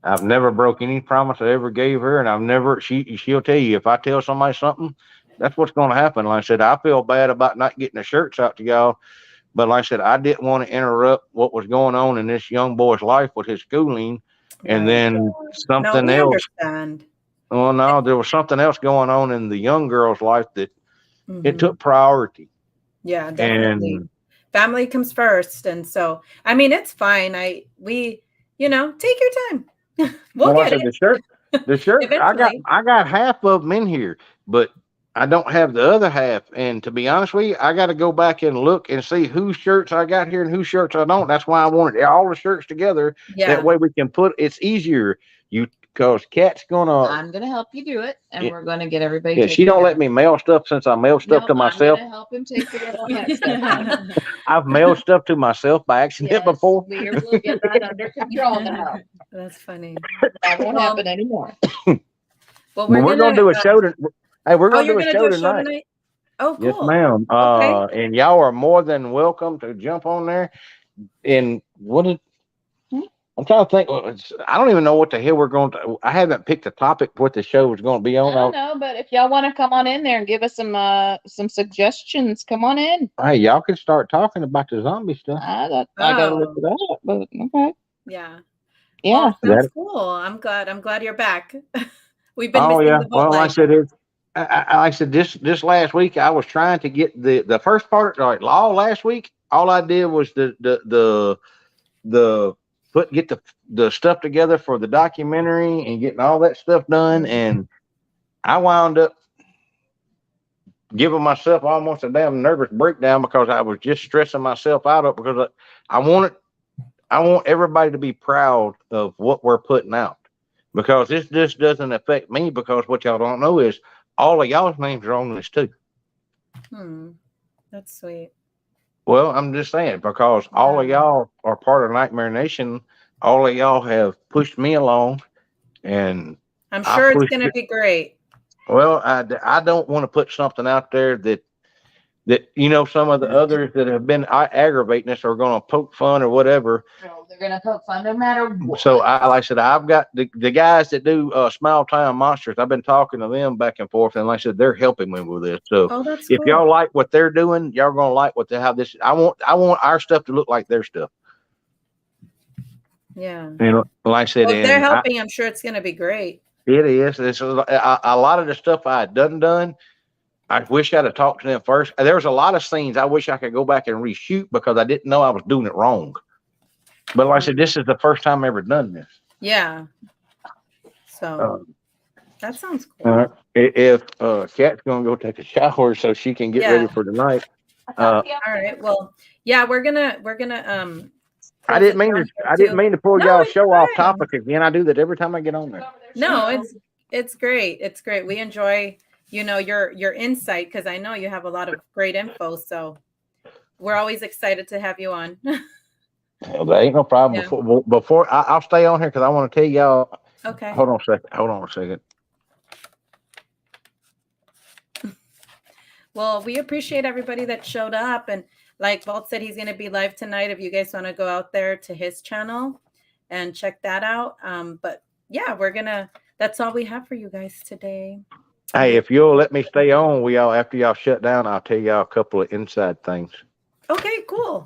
I've never broke any promise I ever gave her, and I've never. She'll tell you, if I tell somebody something, that's what's going to happen. Like I said, I feel bad about not getting the shirts out to y'all, but like I said, I didn't want to interrupt what was going on in this young boy's life with his schooling, and then something else. Understand. Well, no, there was something else going on in the young girl's life that it took priority. Yeah, definitely. And family comes first, and so I mean, it's fine. Take your time. We'll get it. The shirt. I got half of them in here, but I don't have the other half. And to be honest with you, I got to go back and look and see whose shirts I got here and whose shirts I don't. That's why I wanted all the shirts together. Yeah. That way we can it's easier. Because Kat's I'm gonna help you do it, and we're gonna get everybody. Yeah, she don't let me mail stuff since I mail stuff to myself. I'm gonna help him take care of all that stuff. I've mailed stuff to myself by accident before. We will get that under control now. That's funny. That won't happen anymore. Well, we're gonna do a show. We're gonna do a show tonight. Oh, cool. Yes, ma'am. Okay. And y'all are more than welcome to jump on there. And I'm trying to think. I don't even know what the hell we're going to. I haven't picked a topic for what the show is going to be I on. don't know, but if y'all want to come on in there and give us some suggestions, come on in. Hey, y'all can start talking about the zombie stuff. I gotta look it up, but okay. Yeah. Yeah. Well, that's cool. I'm glad you're back. We've been Oh missing yeah. the boat Well, like I life. said, like I said, this last week I was trying to get the first part. Like all last week, all I did was the get the stuff together for the documentary and getting all that stuff done, and I wound up giving myself almost a damn nervous breakdown because I was just stressing myself out of because I want everybody to be proud of what we're putting out because this just doesn't affect me because what y'all don't know is all of y'all's names are on this too. That's sweet. Well, I'm just saying because all of y'all are part of Nightmare Nation. All of y'all have pushed me along, and I'm sure it's going to be great. Well, I don't want to put something out there that some of the others that have been aggravating us are going to poke fun or whatever. No, they're gonna poke fun no matter what. So like I said, I've got the guys that do Small Town Monsters. I've been talking to them back and forth, and like I said, they're helping me with this. So if y'all like what they're doing, y'all gonna like what they have. This I want our stuff to look like their stuff. Yeah. And like I said, if they're helping, I'm sure it's going to be great. It is. It's a lot of the stuff I had done. I wish I'd have talked to them first. There was a lot of scenes I wish I could go back and reshoot because I didn't know I was doing it wrong. But like I said, this is the first time I ever done this. Yeah. So that sounds cool. If Kat's gonna go take a shower so she can get ready for the night. All right. Well, yeah, we're gonna I didn't mean to pull y'all show off topic again. I do that every time I get on there. No, it's great. It's great. We enjoy, your insight because I know you have a lot of great info. So we're always excited to have you on. Well, there ain't no problem. Yeah. Before I'll stay on here because I want to tell y'all. Okay. Hold on a second. Well, we appreciate everybody that showed up. And like Walt said, he's going to be live tonight. If you guys want to go out there to his channel and check that out. But yeah, that's all we have for you guys today. Hey, if you'll let me stay on, after y'all shut down, I'll tell y'all a couple of inside things. Okay, cool.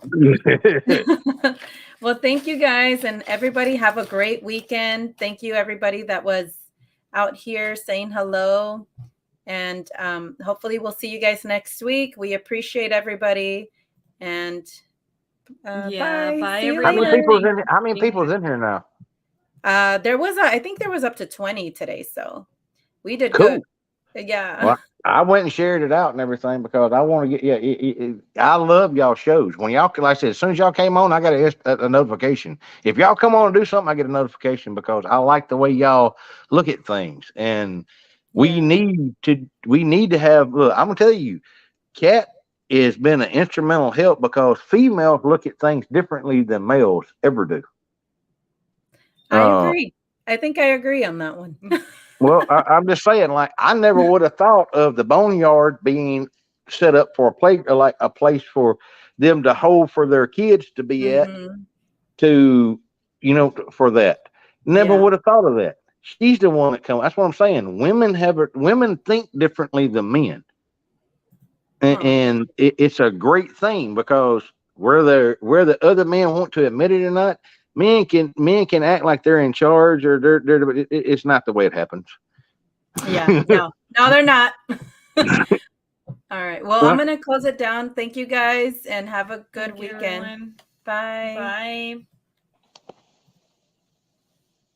Well, thank you guys, and everybody have a great weekend. Thank you, everybody that was out here saying hello, and hopefully we'll see you guys next week. We appreciate everybody, and bye. Bye. How many people's in here now? I think there was up to 20 today, so we did cool. Good. Yeah. Well, I went and shared it out and everything because I want to get I love y'all shows. When y'all, like I said, as soon as y'all came on, I got a notification. If y'all come on and do something, I get a notification because I like the way y'all look at things. And we need to have. Look, I'm gonna tell you, Kat has been an instrumental help because females look at things differently than males ever do. I agree. I think I agree on that one. Well, I'm just saying, like, I never would have thought of the boneyard being set up for a place for them to hold for their kids to be at, for that. Never would have thought of that. She's the one that comes. That's what I'm saying. Women think differently than men, and it's a great thing because where the other men want to admit it or not. Men can act like they're in charge or it's not the way it happens. Yeah, no, they're not. All right. Well, I'm going to close it down. Thank you guys and have a good weekend. Everyone. Bye. Bye.